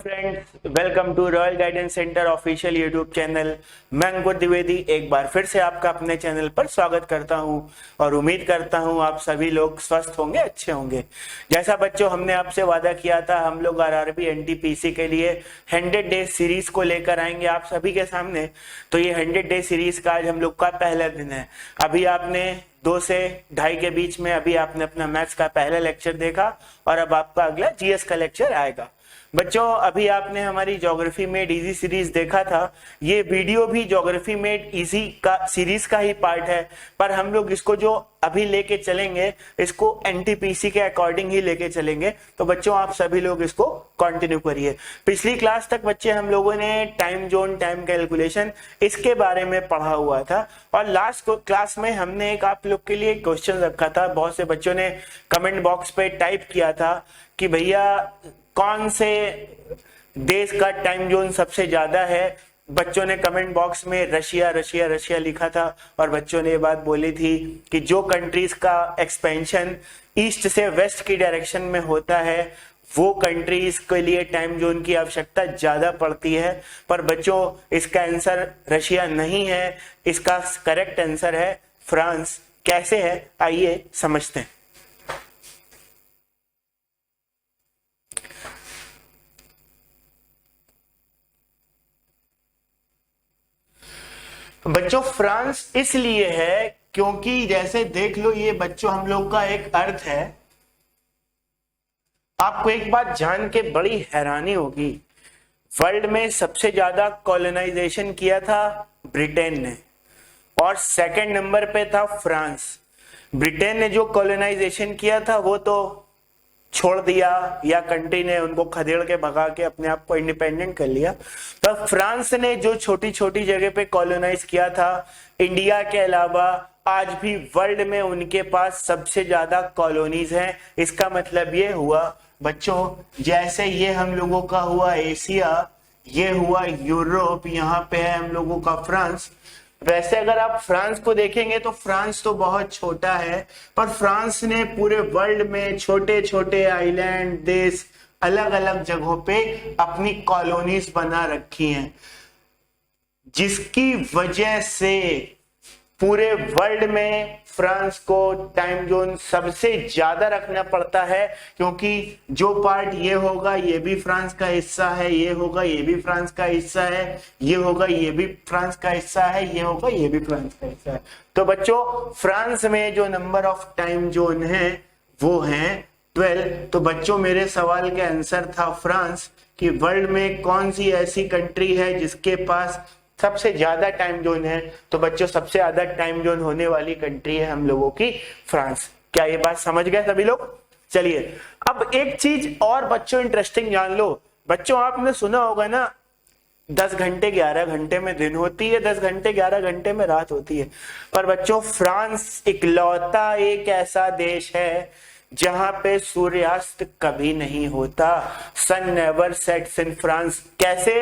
Friends, welcome to Royal Guidance Centre official YouTube channel. मैं अंकुर द्विवेदी एक बार फिर से आपका अपने चैनल पर स्वागत करता हूं और उम्मीद करता हूं आप सभी लोग स्वस्थ होंगे, अच्छे होंगे। जैसा बच्चों हमने आपसे वादा किया था, हम लोग आरआरबी एनटीपीसी के लिए 100 डे सीरीज को लेकर आएंगे आप सभी के सामने। तो ये 100 डे सीरीज का आज हम लोग का पहला दिन है। अभी आपने 2 से 2:30 के बीच में अभी आपने अपना मैथ्स का पहला लेक्चर देखा और अब आपका अगला जीएस का लेक्चर आएगा। बच्चों, अभी आपने हमारी ज्योग्राफी मेड इजी सीरीज देखा था। ये वीडियो भी ज्योग्राफी मेड इजी का सीरीज का ही पार्ट है, पर हम लोग इसको जो अभी लेके चलेंगे इसको एनटीपीसी के अकॉर्डिंग ही लेके चलेंगे। तो बच्चों, आप सभी लोग इसको कंटिन्यू करिए। पिछली क्लास तक बच्चे हम लोगों ने टाइम जोन, टाइम कैलकुलेशन इसके बारे में पढ़ा हुआ था और लास्ट क्लास में हमने एक आप लोग के लिए क्वेश्चन रखा था। बहुत से बच्चों ने कमेंट बॉक्स पे टाइप किया था कि भैया कौन से देश का टाइम जोन सबसे ज्यादा है। बच्चों ने कमेंट बॉक्स में रशिया रशिया रशिया लिखा था और बच्चों ने ये बात बोली थी कि जो कंट्रीज का एक्सपेंशन ईस्ट से वेस्ट की डायरेक्शन में होता है वो कंट्रीज के लिए टाइम जोन की आवश्यकता ज्यादा पड़ती है। पर बच्चों, इसका आंसर रशिया नहीं है, इसका करेक्ट आंसर है फ्रांस। कैसे है आइए समझते हैं। बच्चों, फ्रांस इसलिए है क्योंकि जैसे देख लो, ये बच्चों हम लोग का एक अर्थ है। आपको एक बात जान के बड़ी हैरानी होगी, वर्ल्ड में सबसे ज्यादा कॉलोनाइजेशन किया था ब्रिटेन ने और सेकंड नंबर पे था फ्रांस। ब्रिटेन ने जो कॉलोनाइजेशन किया था वो तो छोड़ दिया या कंट्री ने उनको खदेड़ के भगा के अपने आप को इंडिपेंडेंट कर लिया। तो फ्रांस ने जो छोटी छोटी जगह पे कॉलोनाइज किया था, इंडिया के अलावा आज भी वर्ल्ड में उनके पास सबसे ज्यादा कॉलोनीज हैं। इसका मतलब ये हुआ बच्चों, जैसे ये हम लोगों का हुआ एशिया, ये हुआ यूरोप, यहाँ पे है हम लोगों का फ्रांस। वैसे अगर आप फ्रांस को देखेंगे तो फ्रांस तो बहुत छोटा है, पर फ्रांस ने पूरे वर्ल्ड में छोटे छोटे आइलैंड, देश, अलग अलग जगहों पे अपनी कॉलोनीज बना रखी हैं, जिसकी वजह से पूरे वर्ल्ड में फ्रांस को टाइम जोन सबसे ज्यादा रखना पड़ता है। क्योंकि जो पार्ट ये होगा ये भी फ्रांस का हिस्सा है, ये होगा ये भी फ्रांस का हिस्सा है, ये होगा ये भी फ्रांस का हिस्सा है, ये होगा ये भी फ्रांस का हिस्सा है। तो बच्चों, फ्रांस में जो नंबर ऑफ टाइम जोन है वो है 12। तो बच्चों, मेरे सवाल के आंसर था फ्रांस कि वर्ल्ड में कौन सी ऐसी कंट्री है जिसके पास सबसे ज्यादा टाइम जोन है। तो बच्चों, सबसे ज्यादा टाइम जोन होने वाली कंट्री है हम लोगों की फ्रांस। क्या ये बात समझ गए सभी लोग? चलिए, अब एक चीज और बच्चों इंटरेस्टिंग जान लो। बच्चों, आपने सुना होगा ना 10 घंटे 11 घंटे में दिन होती है, 10 घंटे 11 घंटे में रात होती है। पर बच्चों, फ्रांस इकलौता एक ऐसा देश है जहां पे सूर्यास्त कभी नहीं होता। Sun never sets in France. कैसे?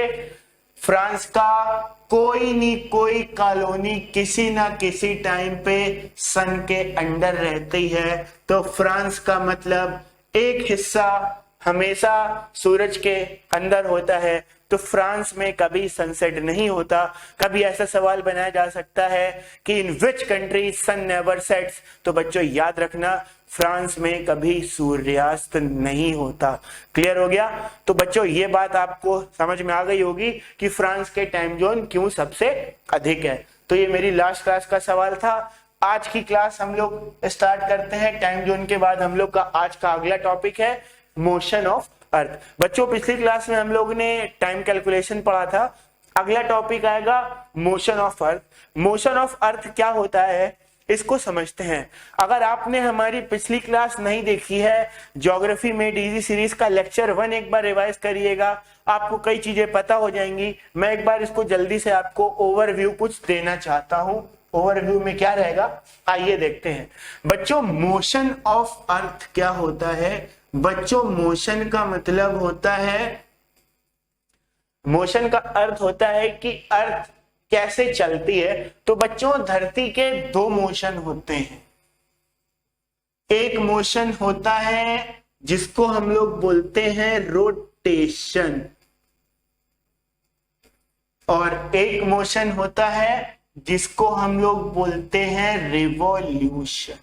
फ्रांस का कोई नहीं कोई कॉलोनी किसी ना किसी टाइम पे सन के अंडर रहती है। तो फ्रांस का मतलब एक हिस्सा हमेशा सूरज के अंदर होता है। तो फ्रांस में कभी सनसेट नहीं होता। कभी ऐसा सवाल बनाया जा सकता है कि in which country sun never sets. तो बच्चों याद रखना, फ्रांस में कभी सूर्यास्त नहीं होता। क्लियर हो गया? तो बच्चों, ये बात आपको समझ में आ गई होगी कि फ्रांस के टाइम जोन क्यों सबसे अधिक है। तो ये मेरी लास्ट क्लास का सवाल था। आज की क्लास हम लोग स्टार्ट करते हैं। टाइम जोन के बाद हम लोग का आज का अगला टॉपिक है मोशन ऑफ अर्थ। बच्चों, पिछली क्लास में हम लोग ने टाइम कैलकुलेशन पढ़ा था। अगला टॉपिक आएगा motion of earth. Motion of earth क्या होता है इसको समझते हैं। अगर आपने हमारी पिछली क्लास नहीं देखी है, ज्योग्राफी में डीजी सीरीज का लेक्चर 1 एक बार रिवाइज करिएगा, आपको कई चीजें पता हो जाएंगी। मैं एक बार इसको जल्दी से आपको ओवरव्यू कुछ देना चाहता हूं। ओवरव्यू में क्या रहेगा आइए देखते हैं। बच्चों, मोशन ऑफ अर्थ क्या होता है? बच्चों, मोशन का मतलब होता है, मोशन का अर्थ होता है कि अर्थ कैसे चलती है। तो बच्चों, धरती के 2 मोशन होते हैं। एक मोशन होता है जिसको हम लोग बोलते हैं रोटेशन, और एक मोशन होता है जिसको हम लोग बोलते हैं रिवॉल्यूशन।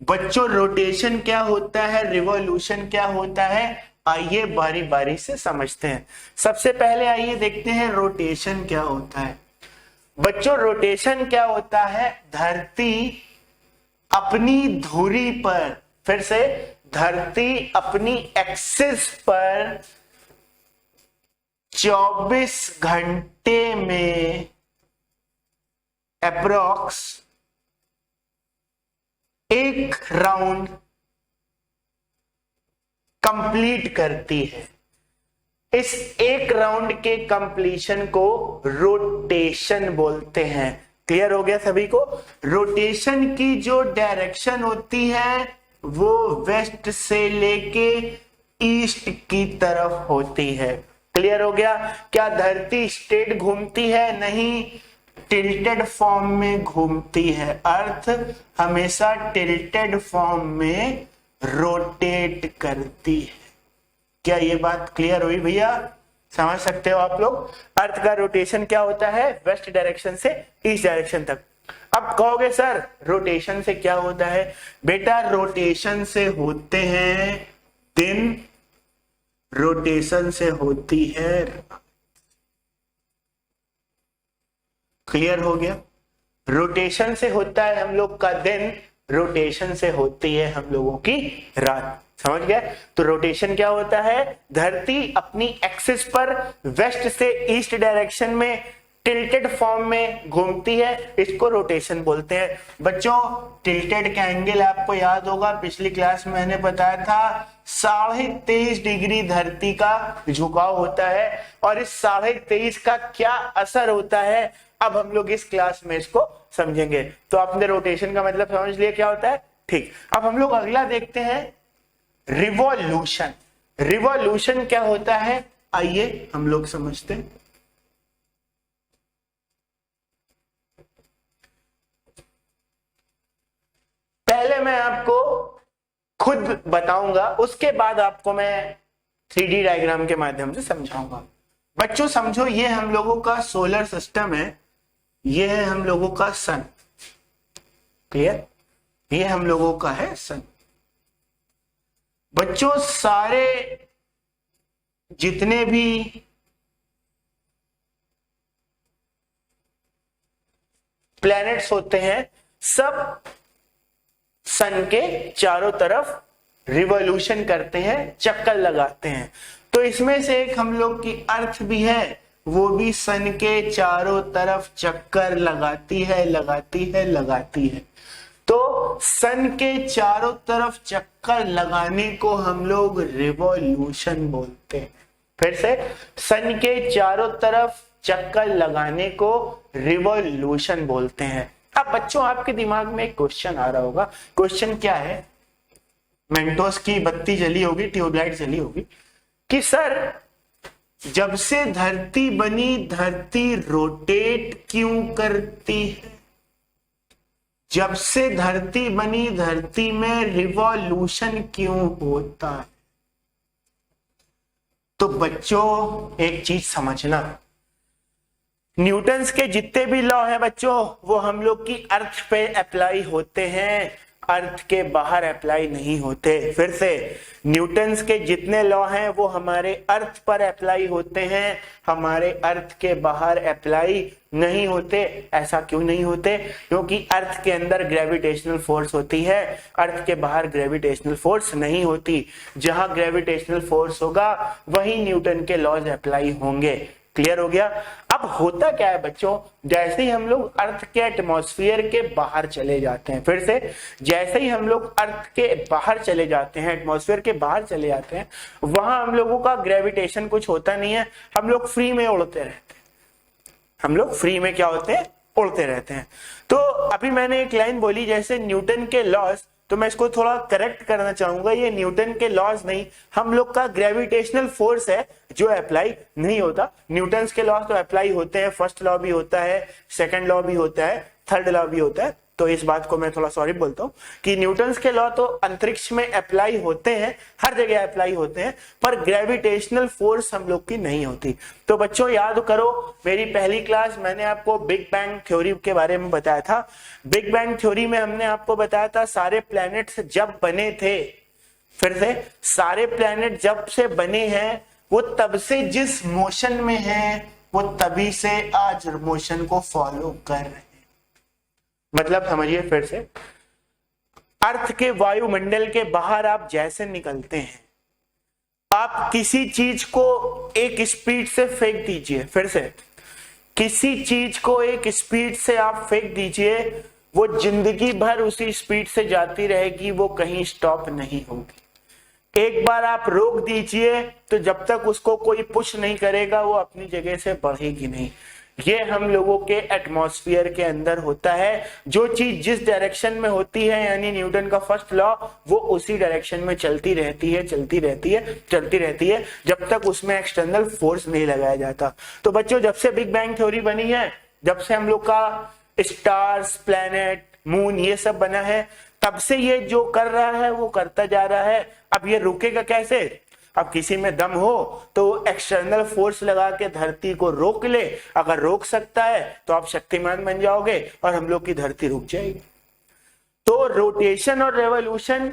बच्चों रोटेशन क्या होता है, रिवॉल्यूशन क्या होता है, आइए बारी बारी से समझते हैं। सबसे पहले आइए देखते हैं रोटेशन क्या होता है। बच्चों रोटेशन क्या होता है, धरती अपनी धुरी पर, फिर से धरती अपनी एक्सिस पर 24 घंटे में अप्रॉक्स एक राउंड कंप्लीट करती है। इस एक राउंड के कंप्लीशन को रोटेशन बोलते हैं। क्लियर हो गया सभी को? रोटेशन की जो डायरेक्शन होती है वो वेस्ट से लेके ईस्ट की तरफ होती है। क्लियर हो गया? क्या धरती स्ट्रेट घूमती है? नहीं, टिल्टेड फॉर्म में घूमती है। अर्थ हमेशा टिल्टेड फॉर्म में रोटेट करती है। क्या ये बात क्लियर हुई भैया? समझ सकते हो आप लोग? अर्थ का रोटेशन क्या होता है, वेस्ट डायरेक्शन से ईस्ट डायरेक्शन तक। अब कहोगे सर रोटेशन से क्या होता है? बेटा रोटेशन से होते हैं दिन, रोटेशन से होती है रात। क्लियर हो गया? रोटेशन से होता है हम लोग का दिन, रोटेशन से होती है हम लोगों की रात। समझ गए? तो रोटेशन क्या होता है, धरती अपनी एक्सिस पर वेस्ट से ईस्ट डायरेक्शन में टिल्टेड फॉर्म में घूमती है, इसको रोटेशन बोलते हैं। बच्चों टिल्टेड का एंगल आपको याद होगा, पिछली क्लास में मैंने बताया था 23.5 डिग्री धरती का झुकाव होता है। और इस 23.5 का क्या असर होता है अब हम लोग इस क्लास में इसको समझेंगे। तो आपने रोटेशन का मतलब समझ लिया क्या होता है? ठीक। अब हम लोग अगला देखते हैं रिवॉल्यूशन। रिवॉल्यूशन क्या होता है आइए हम लोग समझते हैं। पहले मैं आपको खुद बताऊंगा, उसके बाद आपको मैं 3D डायग्राम के माध्यम से समझाऊंगा। बच्चों समझो, ये हम लोगों का सोलर सिस्टम है, ये है हम लोगों का सन। क्लियर? ये हम लोगों का है सन। बच्चों सारे जितने भी प्लैनेट्स होते हैं सब सन के चारों तरफ रिवॉल्यूशन करते हैं, चक्कर लगाते हैं। तो इसमें से एक हम लोग की अर्थ भी है, वो भी सन के चारों तरफ चक्कर लगाती है, लगाती है, लगाती है। तो सन के चारों तरफ चक्कर लगाने को हम लोग रिवॉल्यूशन बोलते हैं। फिर से, सन के चारों तरफ चक्कर लगाने को रिवॉल्यूशन बोलते हैं। अब बच्चों आपके दिमाग में एक क्वेश्चन आ रहा होगा। क्वेश्चन क्या है? मेंटोस की बत्ती जली होगी, ट्यूबलाइट जली होगी कि सर जब से धरती बनी धरती रोटेट क्यों करती है? जब से धरती बनी धरती में रिवॉल्यूशन क्यों होता है? तो बच्चों एक चीज समझना, न्यूटन्स के जितने भी लॉ हैं बच्चों वो हम लोग की अर्थ पे अप्लाई होते हैं, अर्थ के बाहर अप्लाई नहीं होते। फिर से, न्यूटन्स के जितने लॉ हैं वो हमारे अर्थ पर अप्लाई होते हैं, हमारे अर्थ के बाहर अप्लाई नहीं होते। ऐसा क्यों नहीं होते? क्योंकि अर्थ के अंदर ग्रेविटेशनल फोर्स होती है, अर्थ के बाहर ग्रेविटेशनल फोर्स नहीं होती। जहां ग्रेविटेशनल फोर्स होगा वहीं न्यूटन के लॉज अप्लाई होंगे। क्लियर हो गया? अब होता क्या है बच्चों, जैसे ही हम लोग अर्थ के एटमॉस्फेयर के बाहर चले जाते हैं, फिर से जैसे ही हम लोग अर्थ के बाहर चले जाते हैं, एटमॉस्फेयर के बाहर चले जाते हैं, वहां हम लोगों का ग्रेविटेशन कुछ होता नहीं है, हम लोग फ्री में उड़ते रहते हैं। हम लोग फ्री में क्या होते हैं? उड़ते रहते हैं। तो अभी मैंने एक लाइन बोली जैसे न्यूटन के लॉज, तो मैं इसको थोड़ा करेक्ट करना चाहूंगा, ये न्यूटन के लॉज नहीं, हम लोग का ग्रेविटेशनल फोर्स है जो अप्लाई नहीं होता। न्यूटन के लॉज तो अप्लाई होते हैं, फर्स्ट लॉ भी होता है, सेकंड लॉ भी होता है, थर्ड लॉ भी होता है, तो इस बात को मैं थोड़ा सॉरी बोलता हूँ कि न्यूटन्स के लॉ तो अंतरिक्ष में अप्लाई होते हैं, हर जगह अप्लाई होते हैं, पर ग्रेविटेशनल फोर्स हम लोग की नहीं होती। तो बच्चों याद करो, मेरी पहली क्लास मैंने आपको बिग बैंग थ्योरी के बारे में बताया था। बिग बैंग थ्योरी में हमने आपको बताया था सारे प्लैनेट्स जब बने थे, फिर से सारे प्लैनेट जब से बने हैं वो तब से जिस मोशन में है वो तभी से आज मोशन को फॉलो कर रहे हैं। मतलब समझिए फिर से, अर्थ के वायुमंडल के बाहर आप जैसे निकलते हैं, आप किसी चीज को एक स्पीड से फेंक दीजिए, फिर से किसी चीज को एक स्पीड से आप फेंक दीजिए, वो जिंदगी भर उसी स्पीड से जाती रहेगी, वो कहीं स्टॉप नहीं होगी। एक बार आप रोक दीजिए तो जब तक उसको कोई पुश नहीं करेगा वो अपनी जगह से बढ़ेगी नहीं। ये हम लोगों के एटमॉस्फेयर के अंदर होता है। जो चीज जिस डायरेक्शन में होती है, यानी न्यूटन का फर्स्ट लॉ, वो उसी डायरेक्शन में चलती रहती है, चलती रहती है, चलती रहती है, जब तक उसमें एक्सटर्नल फोर्स नहीं लगाया जाता। तो बच्चों जब से बिग बैंग थ्योरी बनी है, जब से हम लोग का स्टार्स, प्लैनेट, मून ये सब बना है, तब से ये जो कर रहा है वो करता जा रहा है। अब ये रुकेगा कैसे? अब किसी में दम हो तो एक्सटर्नल फोर्स लगा के धरती को रोक ले। अगर रोक सकता है तो आप शक्तिमान बन जाओगे और हम लोग की धरती रुक जाएगी। तो रोटेशन और रेवोल्यूशन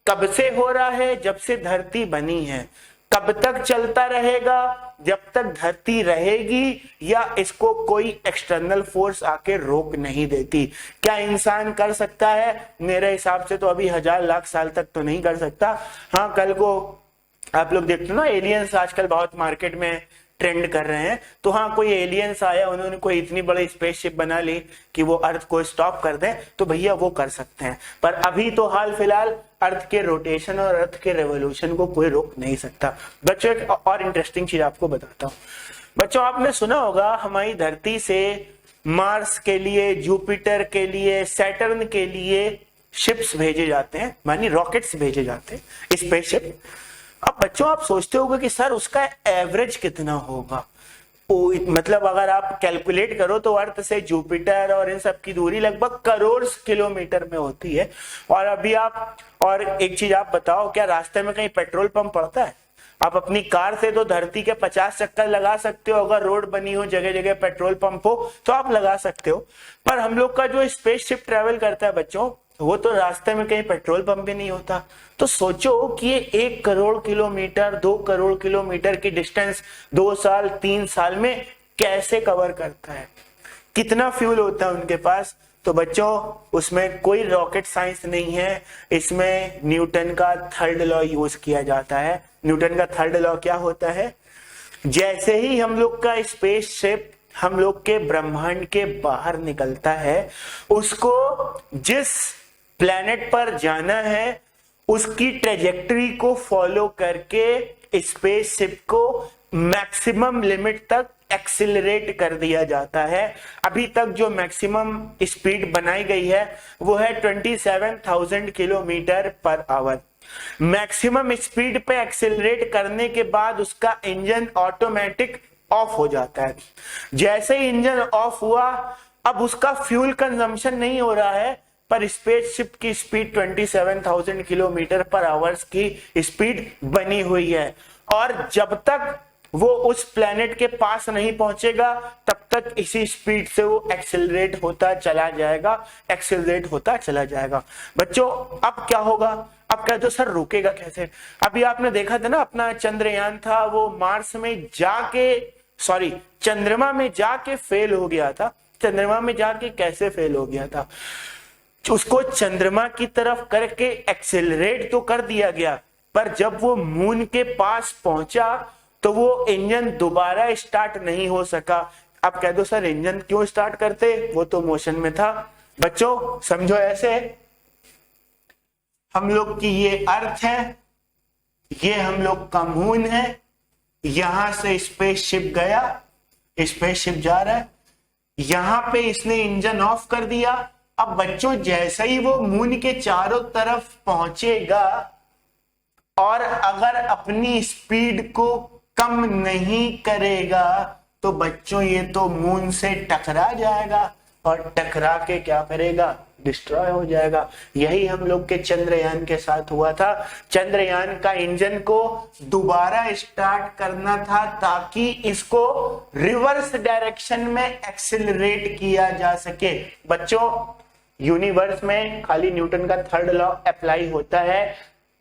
कब से हो रहा है? जब से धरती बनी है। कब तक चलता रहेगा? जब तक धरती रहेगी या इसको कोई एक्सटर्नल फोर्स आके रोक नहीं देती। क्या इंसान कर सकता है? मेरे हिसाब से तो अभी 1000 लाख साल तक तो नहीं कर सकता। हाँ, कल को आप लोग देखते हो ना, एलियंस आजकल बहुत मार्केट में ट्रेंड कर रहे हैं, तो हाँ कोई एलियंस आया, उन्होंने कोई इतनी बड़ी स्पेसशिप बना ली कि वो अर्थ को स्टॉप कर दें, तो भैया वो कर सकते हैं। पर अभी तो हाल फिलहाल अर्थ के रोटेशन और अर्थ के रेवोल्यूशन को कोई रोक नहीं सकता। बच्चों एक और इंटरेस्टिंग चीज आपको बताता हूँ। बच्चों आपने सुना होगा हमारी धरती से मार्स के लिए, जुपिटर के लिए, सैटर्न के लिए शिप्स भेजे जाते हैं, मानी रॉकेट्स भेजे जाते हैं, स्पेसशिप। अब बच्चों आप सोचते होंगे कि सर उसका एवरेज कितना होगा? मतलब अगर आप कैलकुलेट करो तो अर्थ से जुपिटर और इन सब की दूरी लगभग करोड़ किलोमीटर में होती है। और अभी आप, और एक चीज आप बताओ, क्या रास्ते में कहीं पेट्रोल पंप पड़ता है? आप अपनी कार से तो धरती के 50 चक्कर लगा सकते हो, अगर रोड बनी हो, जगह जगह पेट्रोल पंप हो तो आप लगा सकते हो। पर हम लोग का जो स्पेसशिप ट्रेवल करता है बच्चों, वो तो रास्ते में कहीं पेट्रोल पंप भी नहीं होता। तो सोचो कि ये 1 करोड़ किलोमीटर, 2 करोड़ किलोमीटर की डिस्टेंस 2 साल 3 साल में कैसे कवर करता है, कितना फ्यूल होता है उनके पास। तो बच्चों उसमें कोई रॉकेट साइंस नहीं है, इसमें न्यूटन का थर्ड लॉ यूज किया जाता है। न्यूटन का थर्ड लॉ क्या होता है? जैसे ही हम लोग का स्पेसशिप हम लोग के ब्रह्मांड के बाहर निकलता है, उसको जिस प्लैनेट पर जाना है उसकी ट्रेजेक्टरी को फॉलो करके स्पेसशिप को मैक्सिमम लिमिट तक एक्सिलरेट कर दिया जाता है। अभी तक जो मैक्सिमम स्पीड बनाई गई है वो है 27,000 kilometre per hour. Maximum speed पे एक्सिलरेट करने के बाद उसका इंजन ऑटोमेटिक ऑफ हो जाता है। जैसे ही इंजन ऑफ हुआ, अब उसका फ्यूल कंजम्पशन नहीं हो रहा है, पर स्पेसशिप की स्पीड 27,000 किलोमीटर पर आवर्स की स्पीड बनी हुई है। और जब तक वो उस प्लेनेट के पास नहीं पहुंचेगा तब तक इसी स्पीड से वो एक्सेलरेट होता चला जाएगा, एक्सेलरेट होता चला जाएगा। बच्चों अब क्या होगा? अब कहते हो सर रुकेगा कैसे? अभी आपने देखा था ना, अपना चंद्रयान था, वो मार्स में जाके, सॉरी चंद्रमा में जाके फेल हो गया था। चंद्रमा में जाके कैसे फेल हो गया था? उसको चंद्रमा की तरफ करके एक्सेलरेट तो कर दिया गया, पर जब वो मून के पास पहुंचा तो वो इंजन दोबारा स्टार्ट नहीं हो सका। अब कह दो सर इंजन क्यों स्टार्ट करते, वो तो मोशन में था। बच्चों समझो ऐसे, हम लोग की ये अर्थ है, ये हम लोग का मून है, यहां से स्पेसशिप गया, स्पेसशिप जा रहा है, यहां पे इसने इंजन ऑफ कर दिया। अब बच्चों जैसे ही वो मून के चारों तरफ पहुंचेगा और अगर अपनी स्पीड को कम नहीं करेगा तो बच्चों ये तो मून से टकरा जाएगा, और टकरा के क्या करेगा? डिस्ट्रॉय हो जाएगा। यही हम लोग के चंद्रयान के साथ हुआ था। चंद्रयान का इंजन को दोबारा स्टार्ट करना था ताकि इसको रिवर्स डायरेक्शन में एक्सेलरेट किया जा सके। बच्चों, यूनिवर्स में खाली न्यूटन का थर्ड लॉ अप्लाई होता है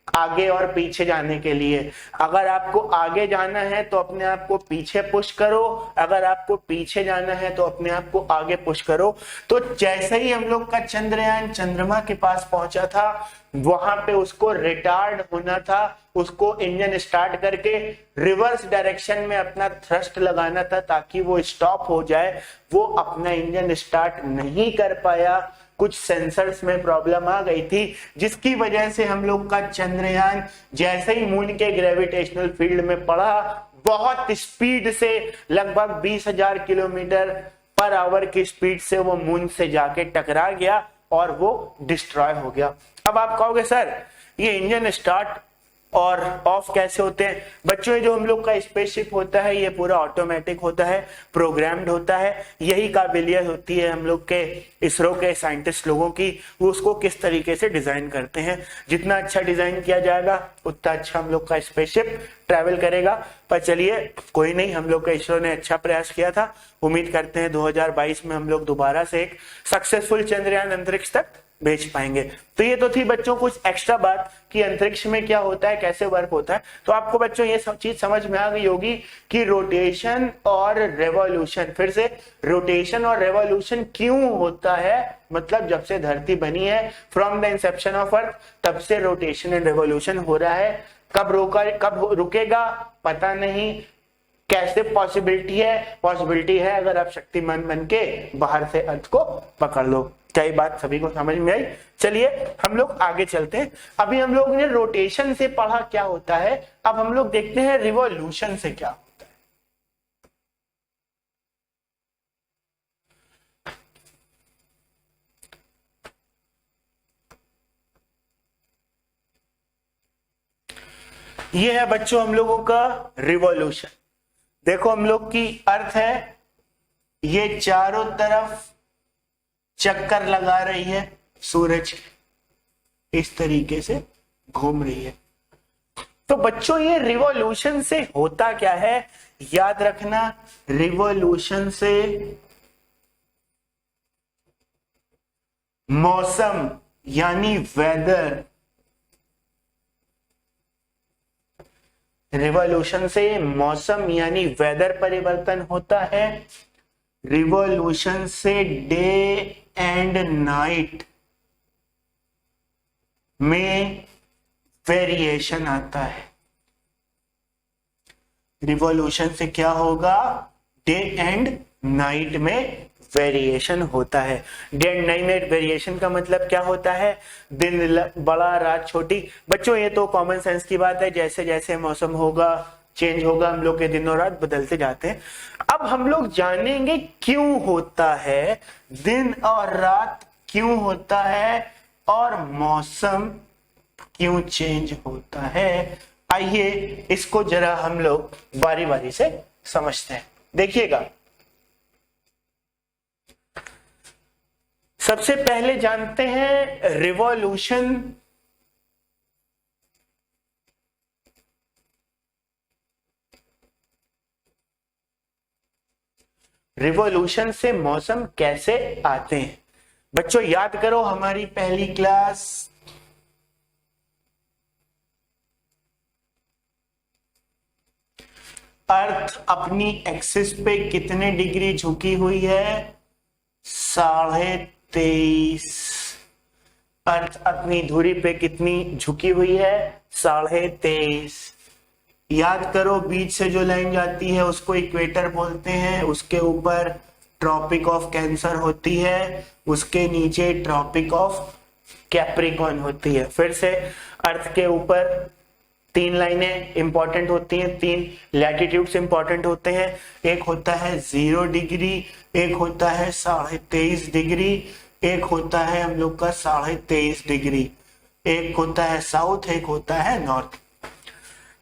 आगे और पीछे जाने के लिए। अगर आपको आगे जाना है तो अपने आप को पीछे पुश करो, अगर आपको पीछे जाना है तो अपने आप को आगे पुश करो। तो जैसे ही हम लोग का चंद्रयान चंद्रमा के पास पहुंचा था, वहां पे उसको रिटार्ड होना था, उसको इंजन स्टार्ट करके रिवर्स डायरेक्शन में अपना थ्रस्ट लगाना था ताकि वो स्टॉप हो जाए। वो अपना इंजन स्टार्ट नहीं कर पाया, कुछ सेंसर्स में प्रॉब्लम आ गई थी, जिसकी वजह से हम लोग का चंद्रयान जैसे ही मून के ग्रेविटेशनल फील्ड में पड़ा, बहुत स्पीड से लगभग 20,000 किलोमीटर पर आवर की स्पीड से वो मून से जाके टकरा गया और वो डिस्ट्रॉय हो गया। अब आप कहोगे सर ये इंजन स्टार्ट और ऑफ कैसे होते हैं? बच्चों, ये जो हम लोग का स्पेसशिप होता है ये पूरा ऑटोमेटिक होता है, प्रोग्राम्ड होता है। यही काबिलियत होती है हम लोग के इसरो के साइंटिस्ट लोगों की, वो उसको किस तरीके से डिजाइन करते हैं। जितना अच्छा डिजाइन किया जाएगा उतना अच्छा हम लोग का स्पेसशिप ट्रैवल करेगा। पर चलिए कोई नहीं, हम लोग का इसरो ने अच्छा प्रयास किया था। उम्मीद करते हैं 2022 में हम लोग दोबारा से एक सक्सेसफुल चंद्रयान अंतरिक्ष तक भेज पाएंगे। तो ये तो थी बच्चों कुछ एक्स्ट्रा बात कि अंतरिक्ष में क्या होता है, कैसे वर्क होता है। तो आपको बच्चों ये सब चीज समझ में आ गई होगी कि रोटेशन और रेवोल्यूशन, फिर से रोटेशन और रेवोल्यूशन क्यों होता है। मतलब जब से धरती बनी है, from the Inception of earth, तब से रोटेशन एंड रेवोल्यूशन हो रहा है। कब रुकेगा पता नहीं। कैसे पॉसिबिलिटी है अगर आप शक्तिमान बन के बाहर से अर्थ को पकड़ लो। क्या ये बात सभी को समझ में आई? चलिए हम लोग आगे चलते हैं। अभी हम लोग ने रोटेशन से पढ़ा क्या होता है, अब हम लोग देखते हैं रिवॉल्यूशन से क्या होता है। ये है बच्चों हम लोगों का रिवॉल्यूशन। देखो हम लोग की अर्थ है, ये चारों तरफ चक्कर लगा रही है सूरज के, इस तरीके से घूम रही है। तो बच्चों ये रिवॉल्यूशन से होता क्या है, याद रखना। रिवॉल्यूशन से मौसम यानी वेदर, रिवॉल्यूशन से मौसम यानी वेदर परिवर्तन होता है। रिवॉल्यूशन से डे एंड नाइट में वेरिएशन आता है। रिवॉल्यूशन से क्या होगा, डे एंड नाइट में वेरिएशन होता है। डे एंड नाइट में वेरिएशन का मतलब क्या होता है, दिन बड़ा रात छोटी। बच्चों ये तो कॉमन सेंस की बात है, जैसे जैसे मौसम होगा चेंज होगा, हम लोग के दिन और रात बदलते जाते हैं। अब हम लोग जानेंगे क्यों होता है, दिन और रात क्यों होता है और मौसम क्यों चेंज होता है। आइए इसको जरा हम लोग बारी बारी से समझते हैं। देखिएगा, सबसे पहले जानते हैं रिवॉल्यूशन। रिवॉल्यूशन से मौसम कैसे आते हैं। बच्चों याद करो हमारी पहली क्लास, अर्थ अपनी एक्सिस पे कितने डिग्री झुकी हुई है, 23.5। अर्थ अपनी धुरी पे कितनी झुकी हुई है, 23.5। याद करो बीच से जो लाइन जाती है उसको इक्वेटर बोलते हैं, उसके ऊपर ट्रॉपिक ऑफ कैंसर होती है, उसके नीचे ट्रॉपिक ऑफ कैप्रिकॉर्न होती है। फिर से अर्थ के ऊपर 3 लाइनें इंपॉर्टेंट होती हैं, 3 लैटिट्यूड्स इंपॉर्टेंट होते हैं। एक होता है 0 डिग्री, एक होता है 23.5 डिग्री, एक होता है हम लोग का 23.5 डिग्री, एक होता है साउथ, एक होता है नॉर्थ।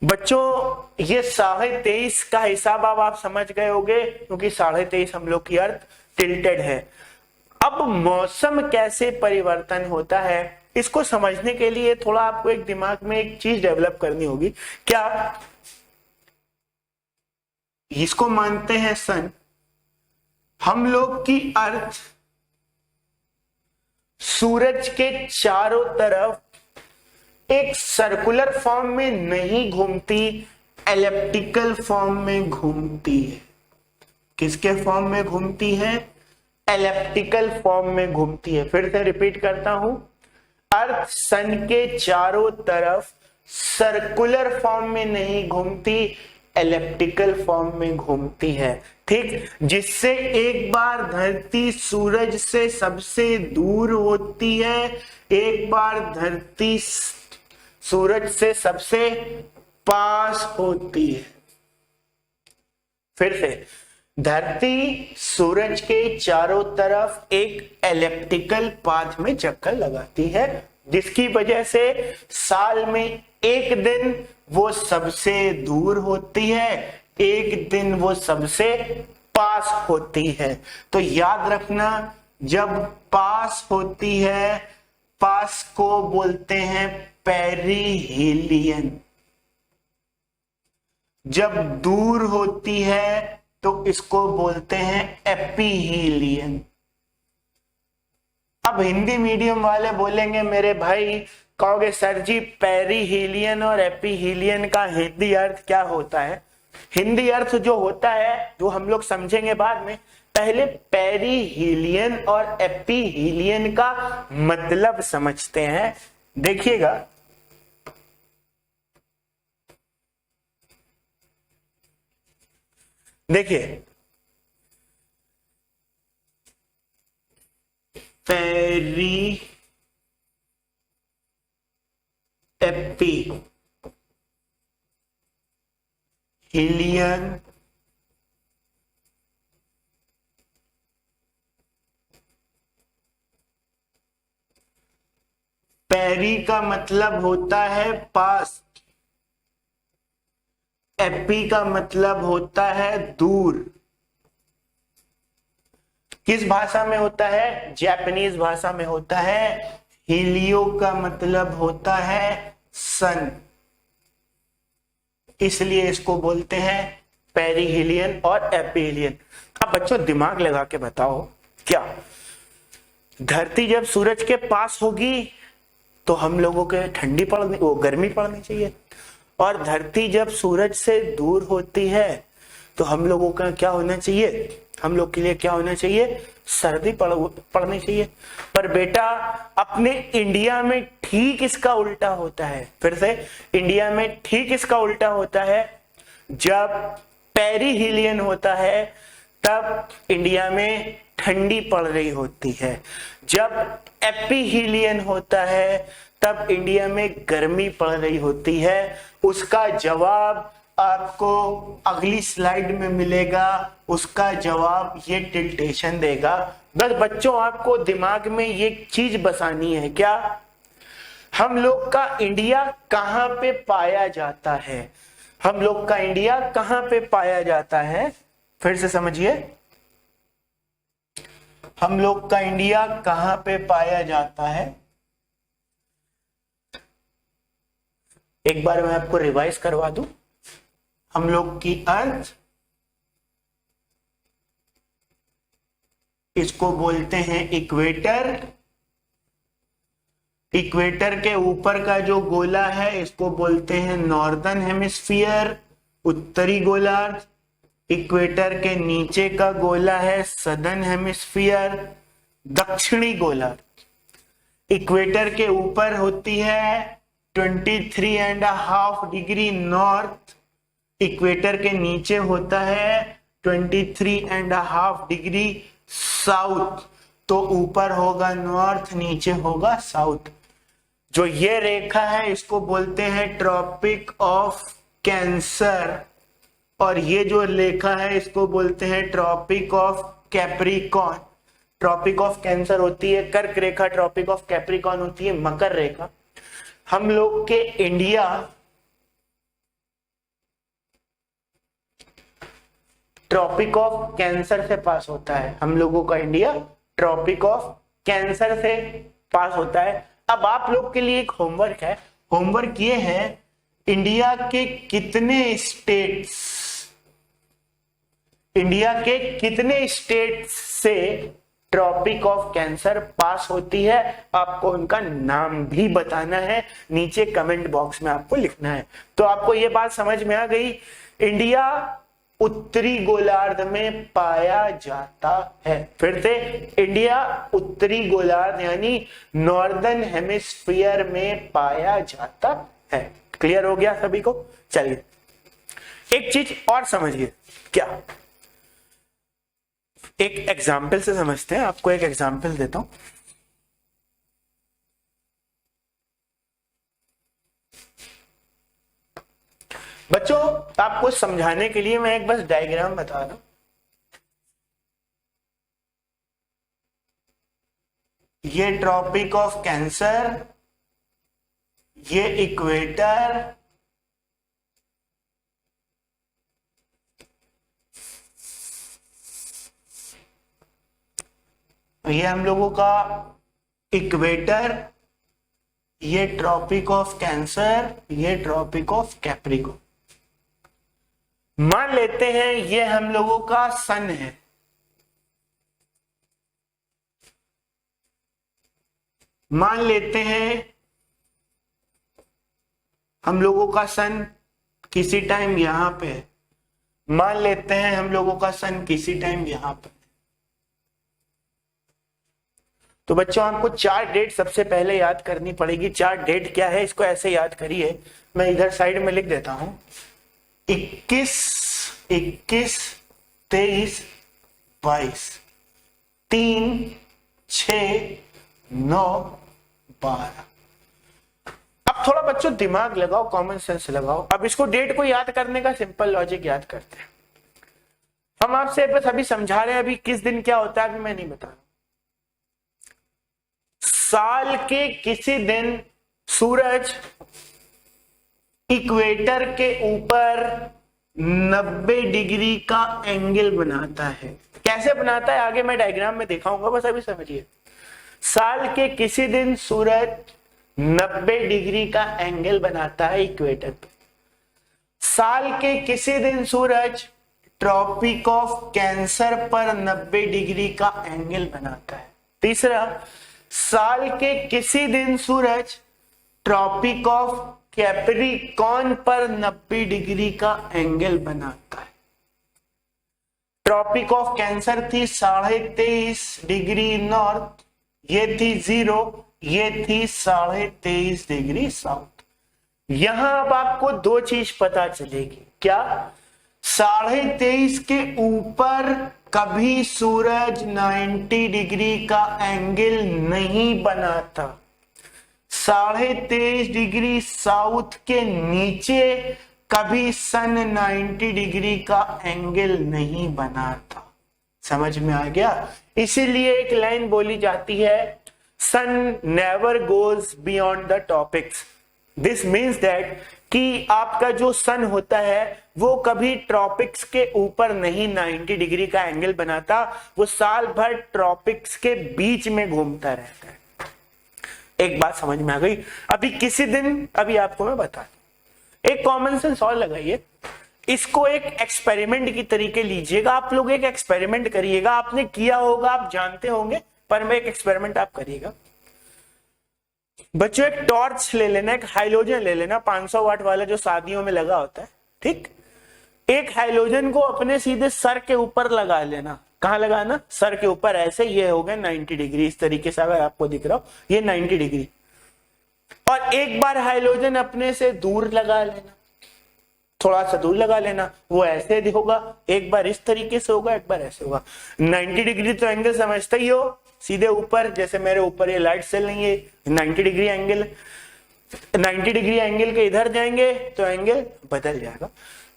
बच्चों ये 23.5 का हिसाब अब आप समझ गए होंगे, क्योंकि 23.5 हम लोग की अर्थ टिल्टेड है। अब मौसम कैसे परिवर्तन होता है, इसको समझने के लिए थोड़ा आपको एक दिमाग में एक चीज डेवलप करनी होगी। क्या इसको मानते हैं सन, हम लोग की अर्थ सूरज के चारों तरफ एक सर्कुलर फॉर्म में नहीं घूमती, एलिप्टिकल फॉर्म में घूमती है। किसके फॉर्म में घूमती है? एलिप्टिकल फॉर्म में घूमती है। फिर से रिपीट करता हूं, अर्थ सन के चारों तरफ सर्कुलर फॉर्म में नहीं घूमती, एलिप्टिकल फॉर्म में घूमती है। ठीक, जिससे एक बार धरती सूरज से सबसे दूर होती है, एक बार धरती सूरज से सबसे पास होती है। फिर से, धरती सूरज के चारों तरफ एक एलिप्टिकल पाथ में चक्कर लगाती है, जिसकी वजह से साल में एक दिन वो सबसे दूर होती है, एक दिन वो सबसे पास होती है। तो याद रखना, जब पास होती है, पास को बोलते हैं पेरिहेलियन, जब दूर होती है तो इसको बोलते हैं एपीहीलियन। अब हिंदी मीडियम वाले बोलेंगे मेरे भाई, कहोगे सर जी पेरिहीलियन और एपीहीलियन का हिंदी अर्थ क्या होता है? हिंदी अर्थ जो होता है, जो हम लोग समझेंगे बाद में, पहले पेरिहीलियन और एपीहीलियन का मतलब समझते हैं। देखिएगा, देखिए, पेरी एपी हिलियन पेरी का मतलब होता है पास, एपी का मतलब होता है दूर। किस भाषा में होता है? जापानीज भाषा में होता है। हीलियो का मतलब होता है सन, इसलिए इसको बोलते हैं पेरिहीलियन और एपीहीलियन। अब बच्चों दिमाग लगा के बताओ, क्या धरती जब सूरज के पास होगी तो हम लोगों के ठंडी पड़नी, वो गर्मी पड़नी चाहिए, और धरती जब सूरज से दूर होती है तो हम लोगों का क्या होना चाहिए? हम लोग के लिए क्या होना चाहिए? सर्दी पड़नी चाहिए। पर बेटा अपने इंडिया में ठीक इसका उल्टा होता है। फिर से, इंडिया में ठीक इसका उल्टा होता है। जब पेरिहीलियन होता है तब इंडिया में ठंडी पड़ रही होती है, जब एपीहीलियन होता है तब इंडिया में गर्मी पड़ रही होती है। उसका जवाब आपको अगली स्लाइड में मिलेगा, उसका जवाब ये टिल्टेशन देगा। बस बच्चों आपको दिमाग में ये चीज बसानी है, क्या हम लोग का इंडिया कहां पे पाया जाता है? हम लोग का इंडिया कहां पे पाया जाता है? फिर से समझिए, हम लोग का इंडिया कहां पे पाया जाता है? एक बार मैं आपको रिवाइज करवा दूं। हम लोग की अर्थ, इसको बोलते हैं इक्वेटर। इक्वेटर के ऊपर का जो गोला है इसको बोलते हैं नॉर्दर्न हेमिस्फीयर, उत्तरी गोलार्ध। इक्वेटर के नीचे का गोला है सदर्न हेमिस्फीयर, दक्षिणी गोलार्ध। इक्वेटर के ऊपर होती है 23.5 डिग्री नॉर्थ, इक्वेटर के नीचे होता है 23.5 डिग्री साउथ। तो ऊपर होगा नॉर्थ, नीचे होगा साउथ। जो ये रेखा है इसको बोलते हैं ट्रॉपिक ऑफ कैंसर, और ये जो रेखा है इसको बोलते हैं tropic of Capricorn. Tropic of Cancer होती है कर्क रेखा, ट्रॉपिक ऑफ कैप्रिकॉर्न होती है मकर रेखा। हम लोग के इंडिया ट्रॉपिक ऑफ कैंसर से पास होता है। हम लोगों का इंडिया ट्रॉपिक ऑफ कैंसर से पास होता है। अब आप लोग के लिए एक होमवर्क है, होमवर्क ये है इंडिया के कितने स्टेट्स से ट्रॉपिक ऑफ कैंसर पास होती है, आपको उनका नाम भी बताना है, नीचे कमेंट बॉक्स में आपको लिखना है। तो आपको ये बात समझ में आ गई, इंडिया उत्तरी गोलार्ध में पाया जाता है। फिर से, इंडिया उत्तरी गोलार्ध यानी नॉर्दर्न हेमिस्फीयर में पाया जाता है। क्लियर हो गया सभी को? चलिए एक चीज और समझिए, क्या एक एग्जाम्पल से समझते हैं। आपको एक एग्जाम्पल देता हूं। बच्चों आपको समझाने के लिए मैं एक बस डायग्राम बता रहा हूं। ये ट्रॉपिक ऑफ कैंसर, ये इक्वेटर, ये हम लोगों का इक्वेटर, ये ट्रॉपिक ऑफ कैंसर, ये ट्रॉपिक ऑफ कैप्रिकॉर्न। मान लेते हैं ये हम लोगों का सन है, मान लेते हैं हम लोगों का सन किसी टाइम यहां पे है, मान लेते हैं हम लोगों का सन किसी टाइम यहां पे। तो बच्चों आपको 4 डेट सबसे पहले याद करनी पड़ेगी। 4 डेट क्या है, इसको ऐसे याद करिए, मैं इधर साइड में लिख देता हूं। 21, 23, 22, 3, 6, 9, 12। अब थोड़ा बच्चों दिमाग लगाओ, कॉमन सेंस लगाओ। अब इसको डेट को याद करने का सिंपल लॉजिक याद करते हैं। हम आपसे बस अभी समझा रहे हैं, अभी किस दिन क्या होता है अभी मैं नहीं बता रहा। साल के किसी दिन सूरज इक्वेटर के ऊपर 90 डिग्री का एंगल बनाता है। कैसे बनाता है आगे मैं डायग्राम में दिखाऊंगा, बस अभी समझिए। साल के किसी दिन सूरज 90 डिग्री का एंगल बनाता है इक्वेटर पे। साल के किसी दिन सूरज ट्रॉपिक ऑफ कैंसर पर 90 डिग्री का एंगल बनाता है। तीसरा, साल के किसी दिन सूरज ट्रॉपिक ऑफ कैप्रिकॉर्न पर 90 डिग्री का एंगल बनाता है। ट्रॉपिक ऑफ कैंसर थी 23.5 डिग्री नॉर्थ, ये थी 0, ये थी 23.5 डिग्री साउथ। यहां अब आपको 2 चीज पता चलेगी। क्या? 23.5 के ऊपर कभी सूरज 90 डिग्री का एंगल नहीं बनाता। 23.5 डिग्री साउथ के नीचे कभी सन 90 डिग्री का एंगल नहीं बनाता। समझ में आ गया? इसीलिए एक लाइन बोली जाती है, sun never goes beyond the tropics. This means that कि आपका जो सन होता है वो कभी ट्रॉपिक्स के ऊपर नहीं 90 डिग्री का एंगल बनाता, वो साल भर ट्रॉपिक्स के बीच में घूमता रहता है। एक बात समझ में आ गई? अभी किसी दिन अभी आपको मैं बता दूं, एक कॉमन सेंस और लगाइए, इसको एक एक्सपेरिमेंट की तरीके लीजिएगा। आप लोग एक एक्सपेरिमेंट करिएगा, आपने किया होगा, आप जानते होंगे, पर मैं एक एक्सपेरिमेंट आप करिएगा। बच्चों एक टॉर्च ले लेना, एक हाइलोजन ले लेना, 500 वाट वाला जो शादियों में लगा होता है, ठीक। एक हाइलोजन को अपने सीधे सर के ऊपर लगा लेना। कहां लगाना? सर के ऊपर। ऐसे ये हो गया 90 डिग्री, इस तरीके से अगर आपको दिख रहा हो ये 90 डिग्री। और एक बार हाइलोजन अपने से दूर लगा लेना, थोड़ा सा दूर लगा लेना, वो ऐसे होगा, एक बार इस तरीके से होगा, एक बार ऐसे होगा। 90 डिग्री तो एंगल समझते ही हो, सीधे ऊपर, जैसे मेरे ऊपर ये लाइट सेल नहीं है, 90 डिग्री एंगल, 90 डिग्री एंगल के इधर जाएंगे तो एंगल बदल जाएगा।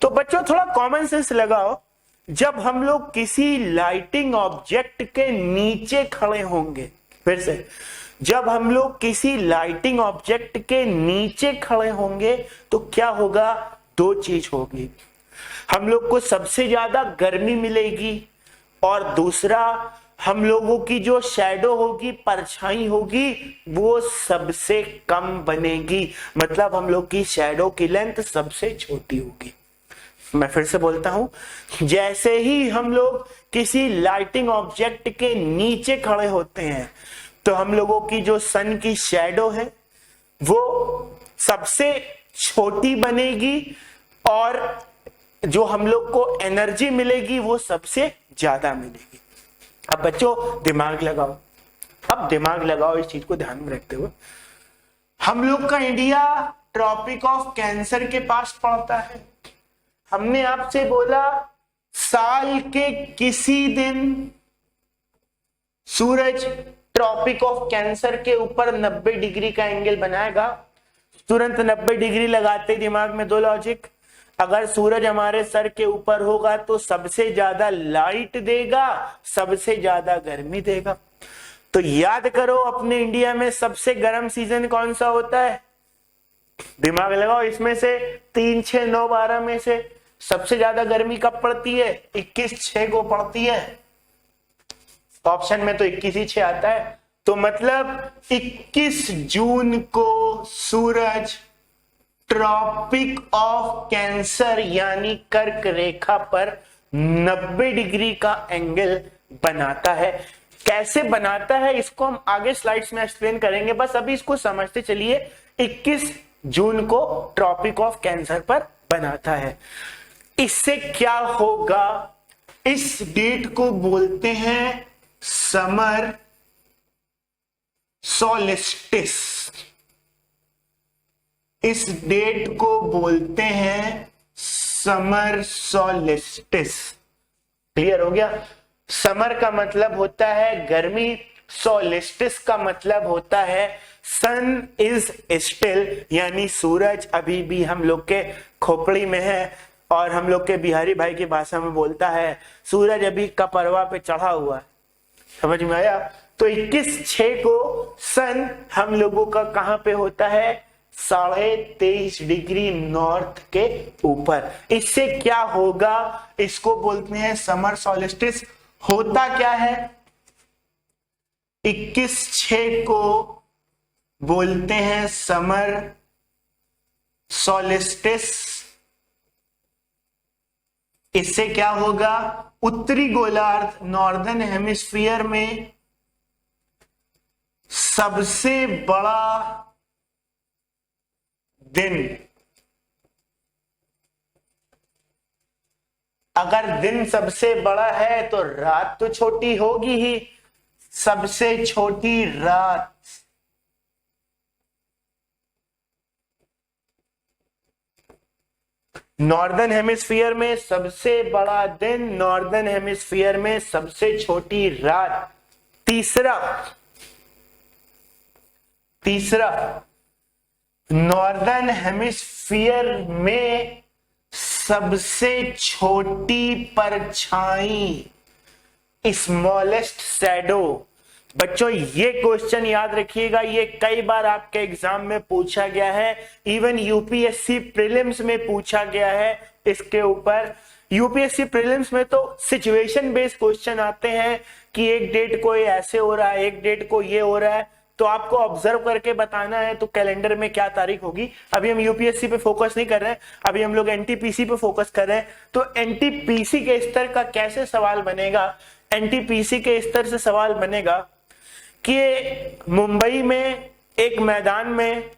तो बच्चों थोड़ा कॉमन सेंस लगाओ, जब हम लोग किसी लाइटिंग ऑब्जेक्ट के नीचे खड़े होंगे, फिर से, जब हम लोग किसी लाइटिंग ऑब्जेक्ट के नीचे खड़े होंगे तो क्या होगा? 2 चीज होगी, हम लोग को सबसे ज्यादा गर्मी मिलेगी, और दूसरा हम लोगों की जो शैडो होगी, परछाई होगी, वो सबसे कम बनेगी। मतलब हम लोग की शैडो की लेंथ सबसे छोटी होगी। मैं फिर से बोलता हूं, जैसे ही हम लोग किसी लाइटिंग ऑब्जेक्ट के नीचे खड़े होते हैं तो हम लोगों की जो सन की शैडो है वो सबसे छोटी बनेगी और जो हम लोग को एनर्जी मिलेगी वो सबसे ज्यादा मिलेगी। अब बच्चों दिमाग लगाओ, अब दिमाग लगाओ इस चीज को ध्यान में रखते हुए। हम लोग का इंडिया ट्रॉपिक ऑफ कैंसर के पास पड़ता है। हमने आपसे बोला साल के किसी दिन सूरज ट्रॉपिक ऑफ कैंसर के ऊपर 90 डिग्री का एंगल बनाएगा। तुरंत 90 डिग्री लगाते दिमाग में दो लॉजिक। अगर सूरज हमारे सर के ऊपर होगा तो सबसे ज्यादा लाइट देगा, सबसे ज्यादा गर्मी देगा। तो याद करो अपने इंडिया में सबसे गर्म सीजन कौन सा होता है? दिमाग लगाओ, इसमें से 3, 6, 9, 12 में से सबसे ज्यादा गर्मी कब पड़ती है? 21/6 को पड़ती है। ऑप्शन में तो 21 ही 6 आता है। तो मतलब 21 जून को सूरज ट्रॉपिक ऑफ कैंसर यानी कर्क रेखा पर 90 डिग्री का एंगल बनाता है। कैसे बनाता है इसको हम आगे स्लाइड्स में एक्सप्लेन करेंगे, बस अभी इसको समझते चलिए। 21 जून को ट्रॉपिक ऑफ कैंसर पर बनाता है। इससे क्या होगा? इस डेट को बोलते हैं समर सॉलिस्टिस। इस डेट को बोलते हैं समर सॉलिस्टिस। क्लियर हो गया? समर का मतलब होता है गर्मी, सॉलिस्टिस का मतलब होता है सन इज स्टिल, यानी सूरज अभी भी हम लोग के खोपड़ी में है। और हम लोग के बिहारी भाई की भाषा में बोलता है सूरज अभी कपरवा पे चढ़ा हुआ है। समझ में आया? तो 21/6 को सन हम लोगों का कहां पे होता है? 23.5 डिग्री नॉर्थ के ऊपर। इससे क्या होगा? इसको बोलते हैं समर सॉलिस्टिस। होता क्या है? 21/6 को बोलते हैं समर सॉलिस्टिस। इससे क्या होगा? उत्तरी गोलार्ध नॉर्दर्न हेमिस्फीयर में सबसे बड़ा दिन, अगर दिन सबसे बड़ा है तो रात तो छोटी होगी ही। सबसे छोटी रात नॉर्दर्न हेमिस्फीयर में सबसे बड़ा दिन, नॉर्दर्न हेमिस्फीयर में सबसे छोटी रात। तीसरा नॉर्दर्न हेमिस्फीयर में सबसे छोटी परछाई, स्मॉलेस्ट शैडो। बच्चों ये क्वेश्चन याद रखिएगा, ये कई बार आपके एग्जाम में पूछा गया है। इवन यूपीएससी प्रीलिम्स में पूछा गया है इसके ऊपर। यूपीएससी प्रीलिम्स में तो सिचुएशन बेस्ड क्वेश्चन आते हैं कि एक डेट को ये ऐसे हो रहा है, एक डेट को ये हो रहा है, तो आपको ऑब्जर्व करके बताना है तो कैलेंडर में क्या तारीख होगी। अभी हम यूपीएससी पे फोकस नहीं कर रहे हैं, अभी हम लोग एनटीपीसी पे फोकस कर रहे हैं। तो एनटीपीसी के स्तर का कैसे सवाल बनेगा? एनटीपीसी के स्तर से सवाल बनेगा कि मुंबई में एक मैदान में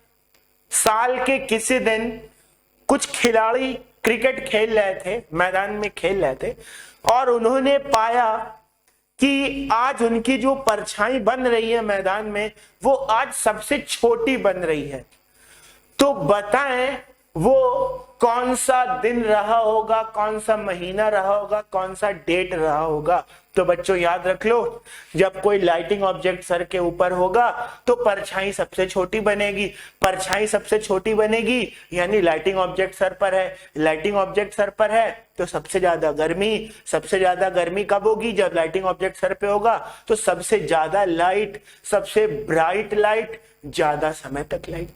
साल के किसी दिन कुछ खिलाड़ी क्रिकेट खेल रहे थे, मैदान में खेल रहे थे, और उन्होंने पाया कि आज उनकी जो परछाई बन रही है मैदान में वो आज सबसे छोटी बन रही है। तो बताएं वो कौन सा दिन रहा होगा, कौन सा महीना रहा होगा, कौन सा डेट रहा होगा? तो बच्चों याद रख लो, जब कोई लाइटिंग ऑब्जेक्ट सर के ऊपर होगा तो परछाई सबसे छोटी बनेगी। परछाई सबसे छोटी बनेगी यानी लाइटिंग ऑब्जेक्ट सर पर है। लाइटिंग ऑब्जेक्ट सर पर है तो सबसे ज्यादा गर्मी। सबसे ज्यादा गर्मी कब होगी? जब लाइटिंग ऑब्जेक्ट सर पे होगा। तो सबसे ज्यादा लाइट, सबसे ब्राइट लाइट, ज्यादा समय तक लाइट।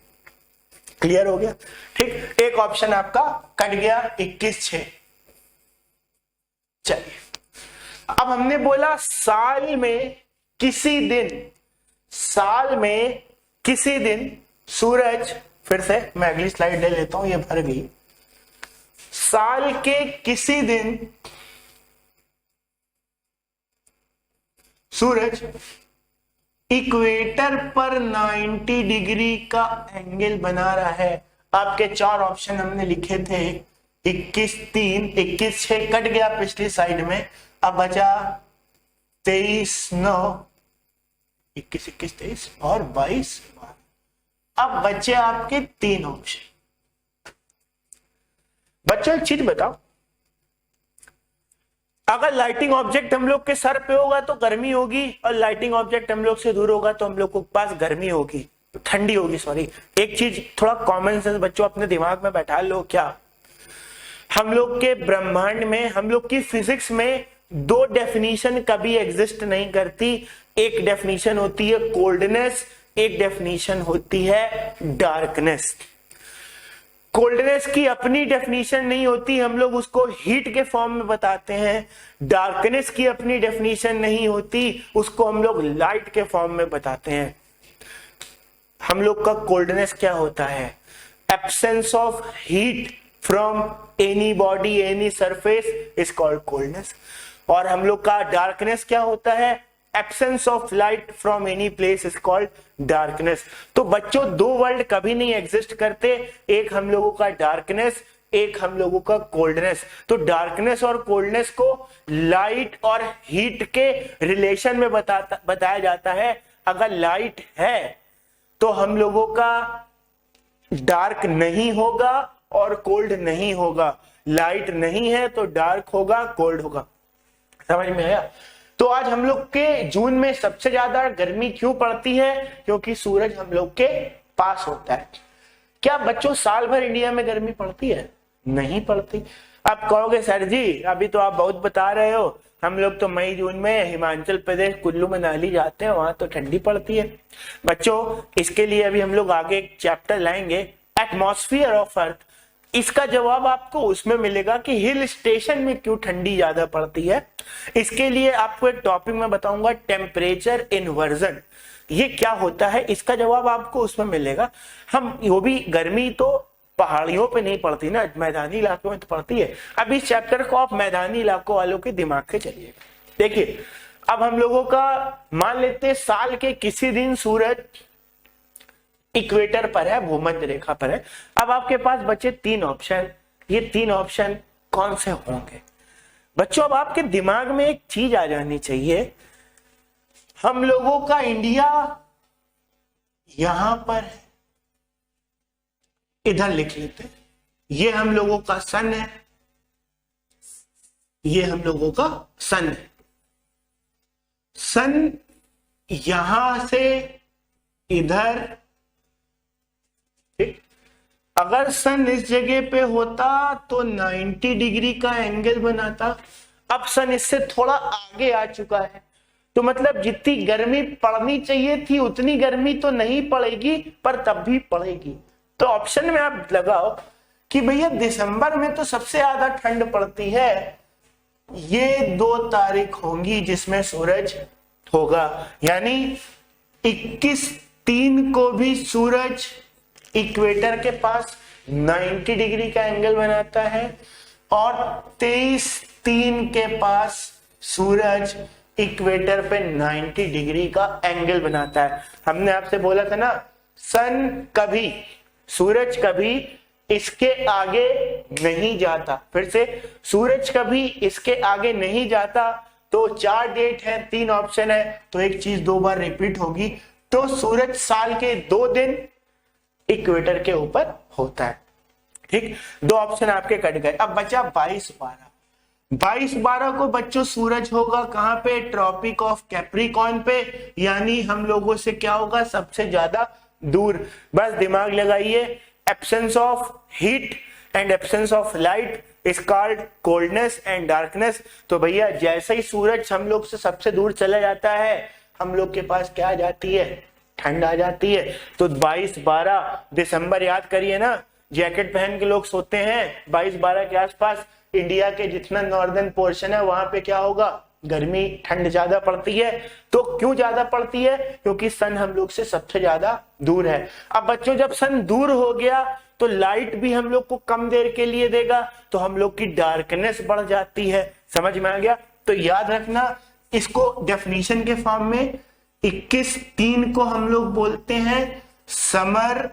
क्लियर हो गया? ठीक, एक ऑप्शन आपका कट गया 21/6। चलिए अब अब हमने बोला साल में किसी दिन सूरज, फिर से मैं अगली स्लाइड ले लेता हूं, ये भर गई। साल के किसी दिन सूरज इक्वेटर पर 90 डिग्री का एंगल बना रहा है। आपके 4 ऑप्शन हमने लिखे थे, 21 3 21 6 कट गया पिछली साइड में, अब बचा 23 9 21 21 23 और 22 12। अब बचे आपके 3 ऑप्शन। बच्चों एक चीज बताओ, अगर लाइटिंग ऑब्जेक्ट हम लोग के सर पे होगा तो गर्मी होगी, और लाइटिंग ऑब्जेक्ट हम लोग से दूर होगा तो हम लोग के पास गर्मी होगी, ठंडी होगी, सॉरी। एक चीज थोड़ा कॉमन सेंस बच्चों अपने दिमाग में बैठा लो, क्या हम लोग के ब्रह्मांड में, हम लोग की फिजिक्स में 2 डेफिनेशन कभी एग्जिस्ट नहीं करती। एक डेफिनेशन होती है कोल्डनेस, एक डेफिनेशन होती है डार्कनेस। कोल्डनेस की अपनी डेफिनेशन नहीं होती, हम लोग उसको हीट के फॉर्म में बताते हैं। डार्कनेस की अपनी डेफिनेशन नहीं होती, उसको हम लोग लाइट के फॉर्म में बताते हैं। हम लोग का कोल्डनेस क्या होता है? Absence of heat from any body, any surface is called coldness. और हम लोग का डार्कनेस क्या होता है? Absence of light from any place is called darkness. तो बच्चों 2 वर्ल्ड कभी नहीं एग्जिस्ट करते, एक हम लोगों का डार्कनेस, एक हम लोगों का कोल्डनेस। तो डार्कनेस और कोल्डनेस को लाइट और हीट के रिलेशन में बताया जाता है। अगर लाइट है तो हम लोगों का डार्क नहीं होगा और कोल्ड नहीं होगा, लाइट नहीं है तो डार्क होगा, कोल्ड होगा। समझ में आया? तो आज हम लोग के जून में सबसे ज्यादा गर्मी क्यों पड़ती है? क्योंकि सूरज हम लोग के पास होता है। क्या बच्चों साल भर इंडिया में गर्मी पड़ती है? नहीं पड़ती। आप कहोगे सर जी अभी तो आप बहुत बता रहे हो, हम लोग तो मई जून में हिमाचल प्रदेश कुल्लू मनाली जाते हैं, वहां तो ठंडी पड़ती है। बच्चों इसके लिए अभी हम लोग आगे एक चैप्टर लाएंगे, एटमॉस्फेयर ऑफ अर्थ। इसका जवाब आपको उसमें मिलेगा कि हिल स्टेशन में क्यों ठंडी ज्यादा पड़ती है। इसके लिए आपको एक टॉपिक में बताऊंगा, टेम्परेचर इन्वर्जन। ये क्या होता है, इसका जवाब आपको उसमें मिलेगा। हम वो भी गर्मी तो पहाड़ियों पे नहीं पड़ती ना, मैदानी इलाकों में तो पड़ती है। अब इस चैप्टर को आप मैदानी इलाकों वालों के दिमाग से चलिएगा। देखिए अब हम लोगों का मान लेते हैं साल के किसी दिन सूरज इक्वेटर पर है, भूमध्य रेखा पर है। अब आपके पास बचे 3 ऑप्शन। ये 3 ऑप्शन कौन से होंगे? बच्चों अब आपके दिमाग में एक चीज आ जानी चाहिए, हम लोगों का इंडिया यहां पर है, इधर लिख लेते हैं। ये हम लोगों का सन है, ये हम लोगों का सन है। सन यहां से इधर, ठीक? अगर सन इस जगह पे होता तो 90 डिग्री का एंगल बनाता। अब सन इससे थोड़ा आगे आ चुका है, तो मतलब जितनी गर्मी पड़नी चाहिए थी उतनी गर्मी तो नहीं पड़ेगी, पर तब भी पड़ेगी। तो ऑप्शन में आप लगाओ कि भैया दिसंबर में तो सबसे ज्यादा ठंड पड़ती है, ये 2 तारीख होंगी जिसमें सूरज होगा। यानी 21/3 को भी सूरज इक्वेटर के पास 90 डिग्री का एंगल बनाता है, और 23/3 के पास सूरज इक्वेटर पे 90 डिग्री का एंगल बनाता है। हमने आपसे बोला था ना, सन कभी, सूरज कभी इसके आगे नहीं जाता। फिर से, सूरज कभी इसके आगे नहीं जाता। तो 4 डेट है, 3 ऑप्शन है, तो एक चीज 2 बार रिपीट होगी। तो सूरज साल के 2 दिन इक्वेटर के ऊपर होता है। ठीक, 2 ऑप्शन आपके कट गए। अब बचा 22/12। 22/12 को बच्चों सूरज होगा कहां पे? ट्रॉपिक ऑफ कैप्रिकॉर्न पे, यानी हम लोगों से क्या होगा? सबसे ज्यादा दूर। बस दिमाग लगाइए, absence of heat and absence of light is called coldness and darkness. तो भैया जैसे ही सूरज हम लोग से सबसे दूर चला जाता है, हम लोग के पास क्या आ जाती है? ठंड आ जाती है। तो 22/12 दिसंबर याद करिए ना, जैकेट पहन के लोग सोते हैं। 22/12 के आसपास इंडिया के जितना नॉर्दर्न पोर्शन है वहां पे क्या होगा? गर्मी ठंड ज्यादा पड़ती है। तो क्यों ज्यादा पड़ती है? क्योंकि सन हम लोग से सबसे ज्यादा दूर है। अब बच्चों जब सन दूर हो गया तो लाइट भी हम लोग को कम देर के लिए देगा, तो हम लोग की डार्कनेस बढ़ जाती है। समझ में आ गया? तो याद रखना इसको डेफिनेशन के फॉर्म में 21/3 को हम लोग बोलते हैं समर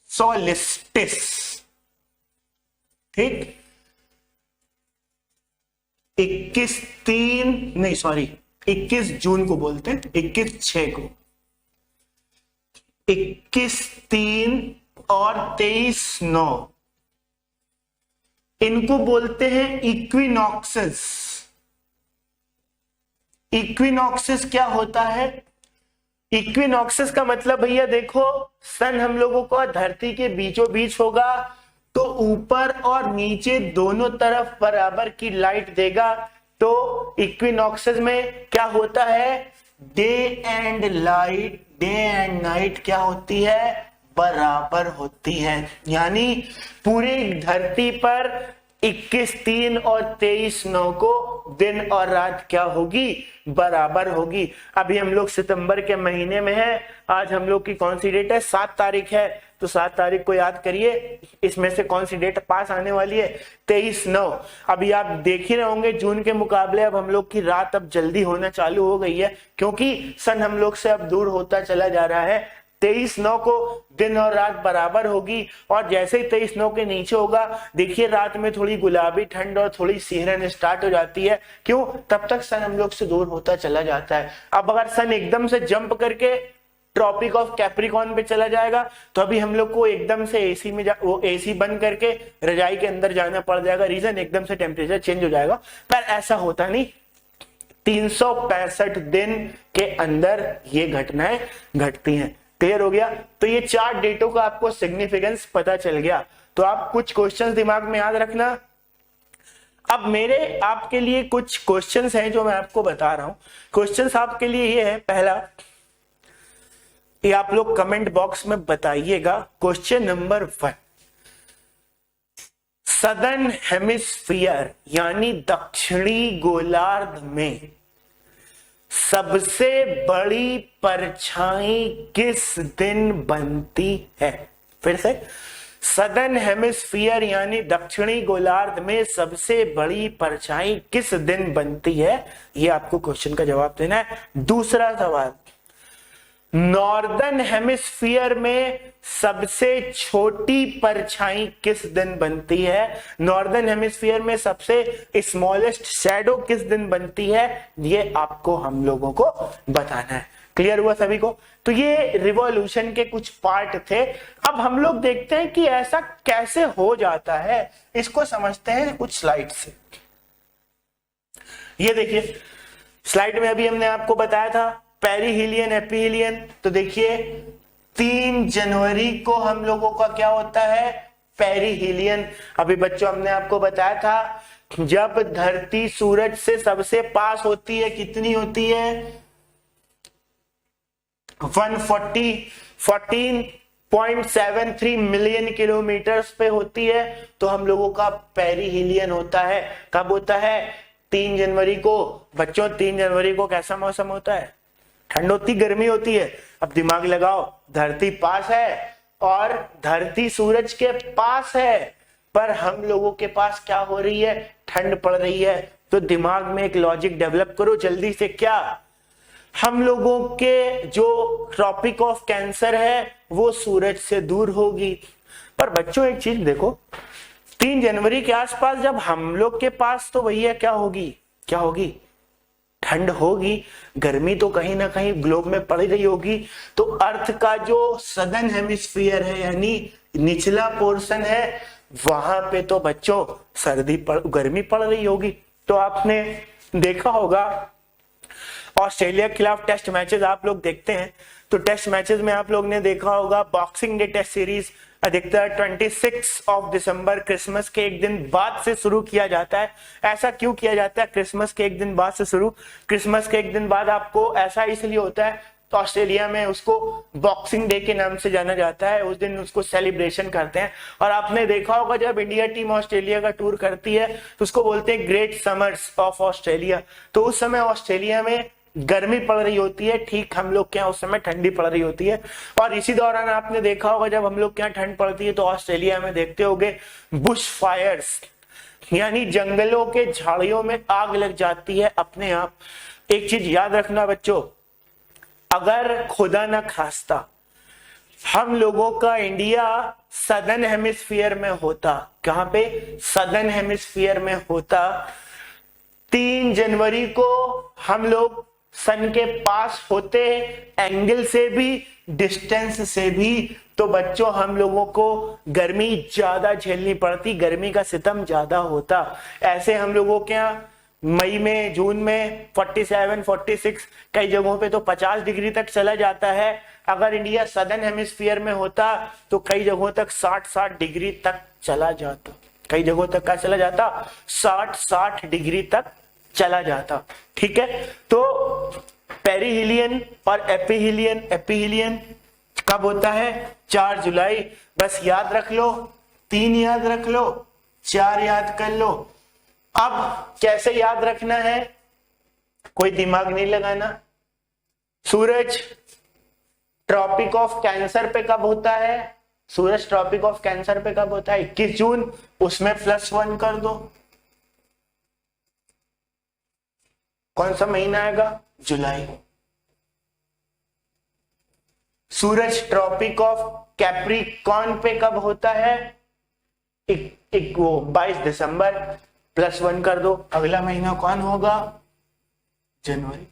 सोलिस्टिस। ठीक, 21 जून को बोलते हैं, 21/6 को। 21/3 और 23/9 इनको बोलते हैं इक्विनॉक्सेस। इक्विनॉक्सेस क्या होता है? इक्विनॉक्सेस का मतलब भैया देखो, सन हम लोगों को धरती के बीचों बीच होगा, तो ऊपर और नीचे दोनों तरफ बराबर की लाइट देगा। तो इक्विनॉक्सेस में क्या होता है? डे एंड नाइट क्या होती है? बराबर होती है। यानी पूरी धरती पर 21/3 और 23/9 को दिन और रात क्या होगी? बराबर होगी। अभी हम लोग सितंबर के महीने में है। आज हम लोग की कौन सी डेट है? 7 तारीख है। तो 7 तारीख को याद करिए, इसमें से कौन सी डेट पास आने वाली है? 23/9। अभी आप देख ही रहे होंगे जून के मुकाबले अब हम लोग की रात अब जल्दी होना चालू हो गई है, क्योंकि सन हम लोग से अब दूर होता चला जा रहा है। 23/9 को दिन और रात बराबर होगी, और जैसे ही 23/9 के नीचे होगा, देखिए रात में थोड़ी गुलाबी ठंड और थोड़ी सिहरन स्टार्ट हो जाती है। क्यों? तब तक सन हम लोग से दूर होता चला जाता है। अब अगर सन एकदम से जंप करके ट्रॉपिक ऑफ कैप्रिकॉर्न पे चला जाएगा, तो अभी हम लोग को एकदम से एसी में वो एसी बंद करके रजाई के अंदर जाना पड़ जाएगा। रीजन एकदम से टेम्परेचर चेंज हो जाएगा, पर ऐसा होता नहीं। 365 दिन के अंदर ये घटनाएं घटती हैं। क्लियर हो गया? तो ये 4 डेटों का आपको सिग्निफिकेंस पता चल गया। तो आप कुछ क्वेश्चंस दिमाग में याद रखना। अब मेरे आपके लिए कुछ क्वेश्चंस हैं जो मैं आपको बता रहा हूं। क्वेश्चंस आपके लिए ये है, पहला ये आप लोग कमेंट बॉक्स में बताइएगा। क्वेश्चन नंबर 1, सदर्न हेमिस्फीयर यानी दक्षिणी गोलार्ध में सबसे बड़ी परछाई किस दिन बनती है? फिर से, सदर्न हेमिस्फीयर यानी दक्षिणी गोलार्ध में सबसे बड़ी परछाई किस दिन बनती है? ये आपको क्वेश्चन का जवाब देना है। दूसरा सवाल, नॉर्दर्न हेमिस्फीयर में सबसे छोटी परछाई किस दिन बनती है? नॉर्दर्न हेमिस्फीयर में सबसे स्मॉलेस्ट शैडो किस दिन बनती है? ये आपको हम लोगों को बताना है। क्लियर हुआ सभी को? तो ये रिवॉल्यूशन के कुछ पार्ट थे। अब हम लोग देखते हैं कि ऐसा कैसे हो जाता है। इसको समझते हैं कुछ स्लाइड से। ये देखिए, स्लाइड में अभी हमने आपको बताया था पेरिहीलियन एपिहीलियन। तो देखिए 3 जनवरी को हम लोगों का क्या होता है? पेरिहीलियन। अभी बच्चों हमने आपको बताया था, जब धरती सूरज से सबसे पास होती है, कितनी होती है? 14.73 मिलियन किलोमीटर्स पे होती है। तो हम लोगों का पेरिहीलियन होता है। कब होता है? 3 जनवरी को। बच्चों 3 जनवरी को कैसा मौसम होता है? ठंड होती, गर्मी होती है? अब दिमाग लगाओ, धरती पास है और धरती सूरज के पास है, पर हम लोगों के पास क्या हो रही है? ठंड पड़ रही है। तो दिमाग में एक लॉजिक डेवलप करो जल्दी से। क्या हम लोगों के जो ट्रॉपिक ऑफ कैंसर है वो सूरज से दूर होगी? पर बच्चों एक चीज देखो, 3 जनवरी के आसपास जब हम लोग के पास, तो भैया क्या होगी? क्या होगी? ठंड होगी। गर्मी तो कहीं ना कहीं ग्लोब में पड़ रही होगी। तो अर्थ का जो सदर्न हेमिस्फीयर है यानी निचला पोर्शन है, वहां पे तो बच्चों गर्मी पड़ रही होगी। तो आपने देखा होगा ऑस्ट्रेलिया के खिलाफ टेस्ट मैचेस आप लोग देखते हैं, तो टेस्ट मैचेस में आप लोग ने देखा होगा बॉक्सिंग डे टेस्ट सीरीज अधिकतर 26 दिसंबर क्रिसमस के एक दिन बाद से शुरू किया जाता है। ऐसा क्यों किया जाता है क्रिसमस के एक दिन बाद से शुरू? क्रिसमस के एक दिन बाद आपको ऐसा इसलिए होता है तो ऑस्ट्रेलिया में उसको बॉक्सिंग डे के नाम से जाना जाता है, उस दिन उसको सेलिब्रेशन करते हैं। और आपने देखा होगा जब इंडिया टीम ऑस्ट्रेलिया का टूर करती है तो उसको बोलते हैं ग्रेट समर्स ऑफ ऑस्ट्रेलिया। तो उस समय ऑस्ट्रेलिया में गर्मी पड़ रही होती है, ठीक हम लोग के यहाँ उस समय ठंडी पड़ रही होती है। और इसी दौरान आपने देखा होगा जब हम लोग के यहाँ ठंड पड़ती है तो ऑस्ट्रेलिया में देखते होगे बुश फायर्स, यानी जंगलों के झाड़ियों में आग लग जाती है अपने आप। एक चीज याद रखना बच्चों, अगर खुदा न खास्ता हम लोगों का इंडिया सदर्न हेमिस्फीयर में होता, कहां पे, सदर्न हेमिस्फीयर में होता, 3 जनवरी को हम लोग सन के पास होते, एंगल से भी डिस्टेंस से भी, तो बच्चों हम लोगों को गर्मी ज्यादा झेलनी पड़ती, गर्मी का सितम ज्यादा होता। ऐसे हम लोगों के यहाँ मई में जून में 47, 46 कई जगहों पे तो 50 डिग्री तक चला जाता है। अगर इंडिया सदर्न हेमिस्फीयर में होता तो कई जगहों तक 60 डिग्री तक चला जाता, कई जगहों तक क्या चला जाता, 60 डिग्री तक चला जाता। ठीक है, तो पेरिहिलियन और एपिहिलियन, एपिहिलियन कब होता है, 4 जुलाई। बस याद रख लो, 3 याद रख लो, 4 याद कर लो। अब कैसे याद रखना है, कोई दिमाग नहीं लगाना। सूरज ट्रॉपिक ऑफ कैंसर पे कब होता है, सूरज ट्रॉपिक ऑफ कैंसर पे कब होता है, 21 जून, उसमें +1 कर दो। कौन सा महीना आएगा, जुलाई। सूरज ट्रॉपिक ऑफ कैप्रिकॉर्न पे कब होता है, वो 22 दिसंबर, +1 कर दो। अगला महीना कौन होगा, जनवरी।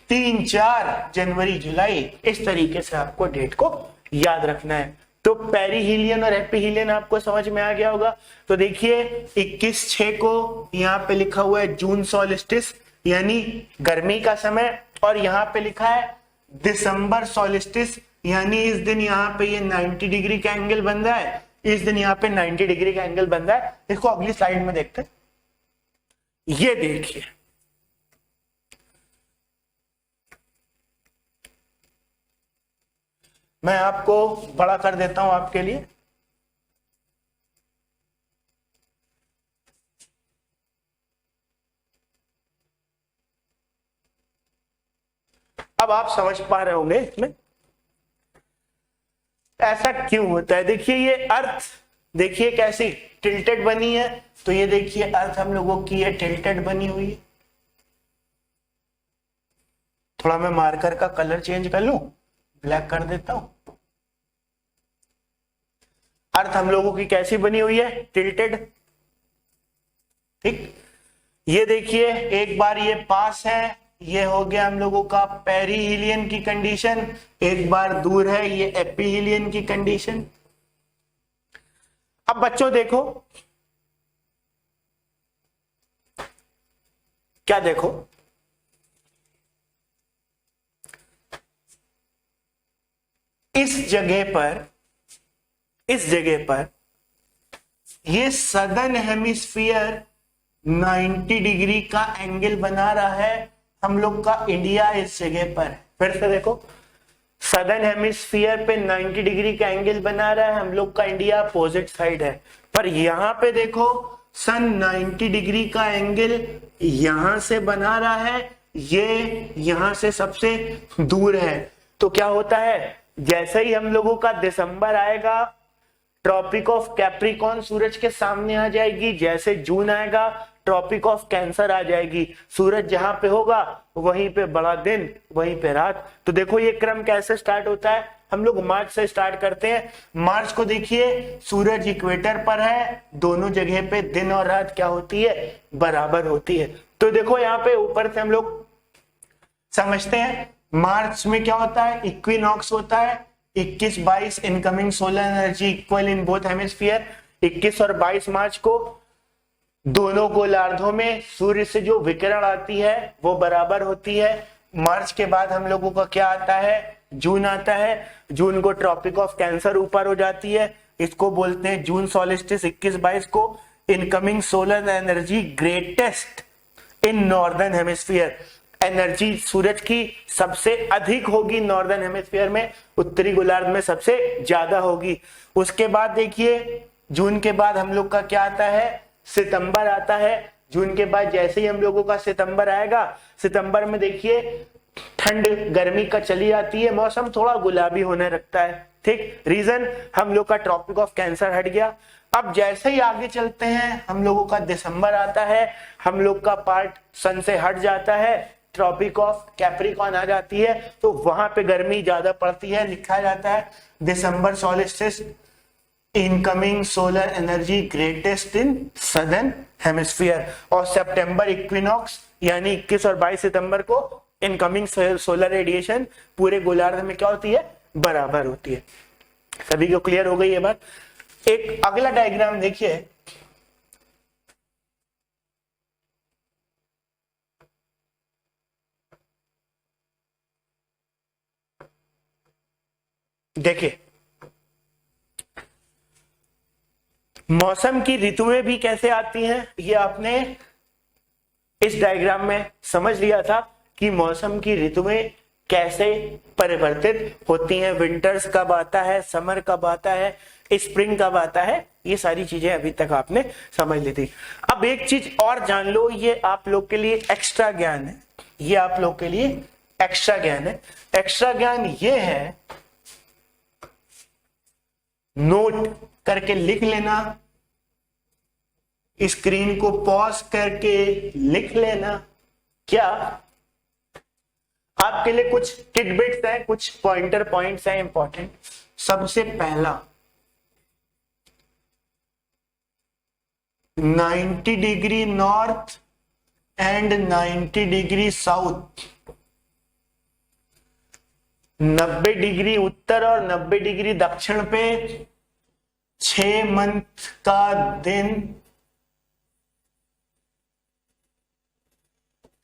3, 4 जनवरी, जुलाई, इस तरीके से आपको डेट को याद रखना है। तो पेरिहिलियन और एपिहिलियन आपको समझ में आ गया होगा। तो देखिए 21/6 को यहाँ पे लिखा हुआ है जून सॉलिस्टिस, यानी गर्मी का समय, और यहाँ पे लिखा है दिसंबर सॉलिस्टिस, यानी इस दिन यहाँ पे ये 90 डिग्री का एंगल बन रहा है, इस दिन यहाँ पे 90 डिग्री का एंगल बन रहा है। इसको अगली स्लाइड में देखते हैं। ये देखिए, मैं आपको बड़ा कर देता हूं आपके लिए। अब आप समझ पा रहे होंगे इसमें ऐसा क्यों होता है। देखिए ये अर्थ, देखिए कैसी टिल्टेड बनी है, तो ये देखिए अर्थ हम लोगों की ये टिल्टेड बनी हुई है। थोड़ा मैं मार्कर का कलर चेंज कर लूं, ब्लैक कर देता हूं। अर्थ हम लोगों की कैसी बनी हुई है, टिल्टेड। ठीक, ये देखिए एक बार ये पास है, ये हो गया हम लोगों का पेरिहिलियन की कंडीशन, एक बार दूर है, ये एपिहिलियन की कंडीशन। अब बच्चों देखो, क्या देखो, इस जगह पर ये सदर्न हेमिस्फीयर 90 डिग्री का एंगल बना रहा है, हम लोग का इंडिया इस जगह पर। फिर से देखो, सदर्न हेमिस्फीयर पे 90 डिग्री का एंगल बना रहा है, हम लोग का इंडिया अपोजिट साइड है। पर यहां पे देखो सन 90 डिग्री का एंगल यहां से बना रहा है, ये यहां से सबसे दूर है। तो क्या होता है, जैसे ही हम लोगों का दिसंबर आएगा, ट्रॉपिक ऑफ कैप्रिकॉर्न सूरज के सामने आ जाएगी, जैसे जून आएगा ट्रॉपिक ऑफ कैंसर आ जाएगी, सूरज जहां पे होगा वहीं पे बड़ा दिन, वहीं पे रात। तो देखो ये क्रम कैसे स्टार्ट होता है, हम लोग मार्च से स्टार्ट करते हैं। मार्च को देखिए सूरज इक्वेटर पर है, दोनों जगह पे दिन और रात क्या होती है, बराबर होती है। तो देखो यहाँ पे ऊपर से हम लोग समझते हैं, मार्च में क्या होता है, इक्विनॉक्स होता है, 21-22 incoming solar energy equal in both hemisphere. 21 और 22 मार्च को दोनों गोलार्धों में सूर्य से जो विकिरण आती है वो बराबर होती है। मार्च के बाद हम लोगों का क्या आता है, जून आता है। जून को ट्रॉपिक ऑफ कैंसर ऊपर हो जाती है, इसको बोलते हैं जून सॉलिस्टिस। 21-22 को incoming solar energy greatest in northern hemisphere. Energy सूरज की सबसे अधिक होगी नॉर्दर्न हेमिस्फीयर में, उत्तरी गोलार्ध में सबसे ज्यादा होगी। उसके बाद देखिए जून के बाद हम लोग का क्या आता है, सितंबर आता है। जून के बाद जैसे ही हम लोगों का सितंबर आएगा, सितंबर में देखिए ठंड गर्मी का चली जाती है, मौसम थोड़ा गुलाबी होने लगता है। ठीक, रीजन हम लोग का ट्रॉपिक ऑफ कैंसर हट गया। अब जैसे ही आगे चलते हैं हम लोगों का दिसंबर आता है, हम लोग का पार्ट सन से हट जाता है, ट्रॉपिक ऑफ कैप्रिकॉर्न आ जाती है, तो वहां पे गर्मी ज्यादा पड़ती है। लिखा जाता है December solstice, incoming solar energy greatest in southern hemisphere. और सितंबर इक्विनॉक्स यानी 21 और 22 सितंबर को इनकमिंग सोलर रेडिएशन पूरे गोलार्ध में क्या होती है, बराबर होती है। सभी को क्लियर हो गई ये बात। एक अगला डायग्राम देखिए, देखिए मौसम की ऋतुएं भी कैसे आती हैं, ये आपने इस डायग्राम में समझ लिया था कि मौसम की ऋतुएं कैसे परिवर्तित होती हैं। विंटर्स कब आता है, समर कब आता है, स्प्रिंग कब आता है, ये सारी चीजें अभी तक आपने समझ ली थी। अब एक चीज और जान लो, ये आप लोग के लिए एक्स्ट्रा ज्ञान है, ये आप लोग के लिए एक्स्ट्रा ज्ञान है। एक्स्ट्रा ज्ञान ये है, नोट करके लिख लेना, स्क्रीन को पॉज करके लिख लेना। क्या आपके लिए कुछ टिडबिट्स हैं, कुछ पॉइंटर पॉइंट्स हैं इंपॉर्टेंट। सबसे पहला 90 degree north and 90 degree south, 90 degree उत्तर और 90 डिग्री दक्षिण पे 6 मंथ का दिन,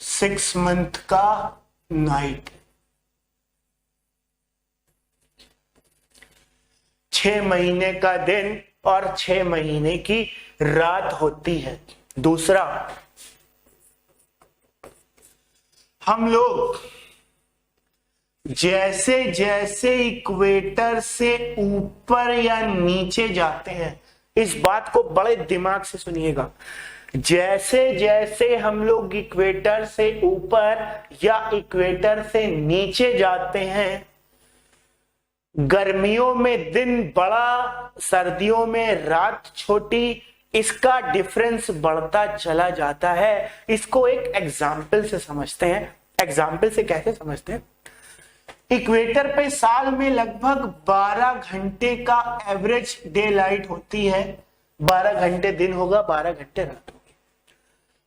6 मंथ का नाइट, 6 महीने का दिन और 6 महीने की रात होती है। दूसरा, हम लोग जैसे जैसे इक्वेटर से ऊपर या नीचे जाते हैं, इस बात को बड़े दिमाग से सुनिएगा, जैसे जैसे हम लोग इक्वेटर से ऊपर या इक्वेटर से नीचे जाते हैं, गर्मियों में दिन बड़ा, सर्दियों में रात छोटी, इसका डिफरेंस बढ़ता चला जाता है। इसको एक एग्जाम्पल से समझते हैं। एग्जाम्पल से कैसे समझते हैं, इक्वेटर पे साल में लगभग 12 घंटे का एवरेज डे लाइट होती है, 12 घंटे दिन होगा, 12 घंटे रात होगी।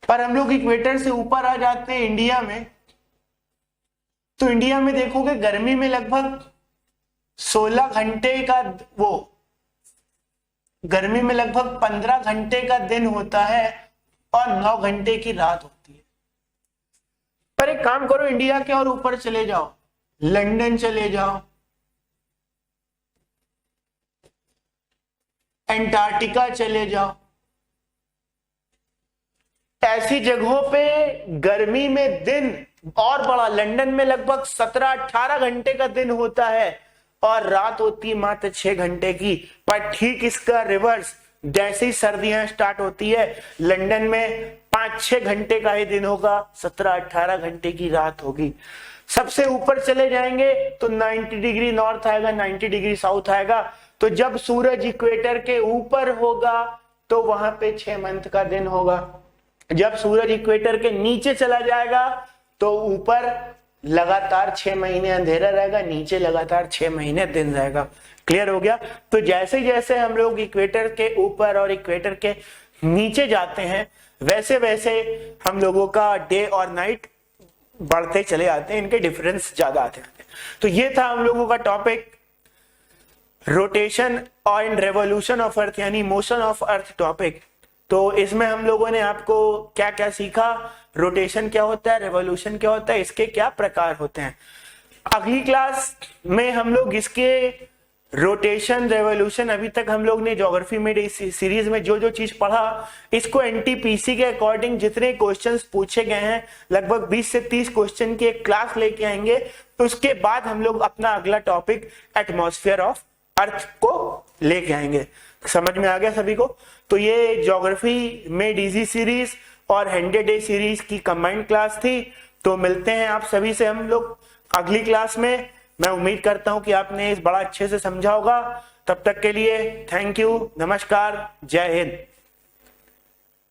पर हम लोग इक्वेटर से ऊपर आ जाते हैं इंडिया में, तो इंडिया में देखोगे गर्मी में लगभग 16 घंटे का, वो गर्मी में लगभग 15 घंटे का दिन होता है और 9 घंटे की रात होती है। पर एक काम करो, इंडिया के और ऊपर चले जाओ, लंदन चले जाओ, अंटार्कटिका चले जाओ, ऐसी जगहों पे गर्मी में दिन और बड़ा, लंदन में लगभग 17-18 घंटे का दिन होता है और रात होती है मात्र 6 घंटे की। पर ठीक इसका रिवर्स, जैसे ही सर्दियां स्टार्ट होती है, लंदन में 5-6 घंटे का ही दिन होगा, 17-18 घंटे की रात होगी। सबसे ऊपर चले जाएंगे तो 90 डिग्री नॉर्थ आएगा, 90 डिग्री साउथ आएगा। तो जब सूरज इक्वेटर के ऊपर होगा तो वहां पे 6 मंथ का दिन होगा। जब सूरज इक्वेटर के नीचे चला जाएगा तो ऊपर लगातार 6 महीने अंधेरा रहेगा, नीचे लगातार 6 महीने दिन रहेगा। क्लियर हो गया। तो जैसे जैसे हम लोग इक्वेटर के ऊपर और इक्वेटर के नीचे जाते हैं, वैसे वैसे हम लोगों का डे और नाइट बढ़ते चले आते हैं, इनके डिफरेंस ज्यादा आते हैं। तो ये था हम लोगों का topic, rotation and revolution of earth, यानी मोशन ऑफ अर्थ टॉपिक। तो इसमें हम लोगों ने आपको क्या क्या सीखा, रोटेशन क्या होता है, रेवोल्यूशन क्या होता है, इसके क्या प्रकार होते हैं। अगली क्लास में हम लोग इसके रोटेशन, रेवोल्यूशन, अभी तक हम लोग ने ज्योग्राफी में इस सीरीज में जो जो चीज पढ़ा, इसको एनटीपीसी के अकॉर्डिंग जितने क्वेश्चंस पूछे गए हैं, लगभग 20 से 30 क्वेश्चन की एक क्लास लेके आएंगे। तो उसके बाद हम लोग अपना अगला टॉपिक एटमॉस्फेयर ऑफ अर्थ को लेके आएंगे। समझ में आ गया सभी को? तो ये ज्योग्राफी में डीजी सीरीज और 100 डे सीरीज की कंबाइंड क्लास थी। तो मिलते हैं आप सभी से हम लोग अगली क्लास में। मैं उम्मीद करता हूं कि आपने इस बड़ा अच्छे से समझा होगा। तब तक के लिए थैंक यू, नमस्कार, जय हिंद।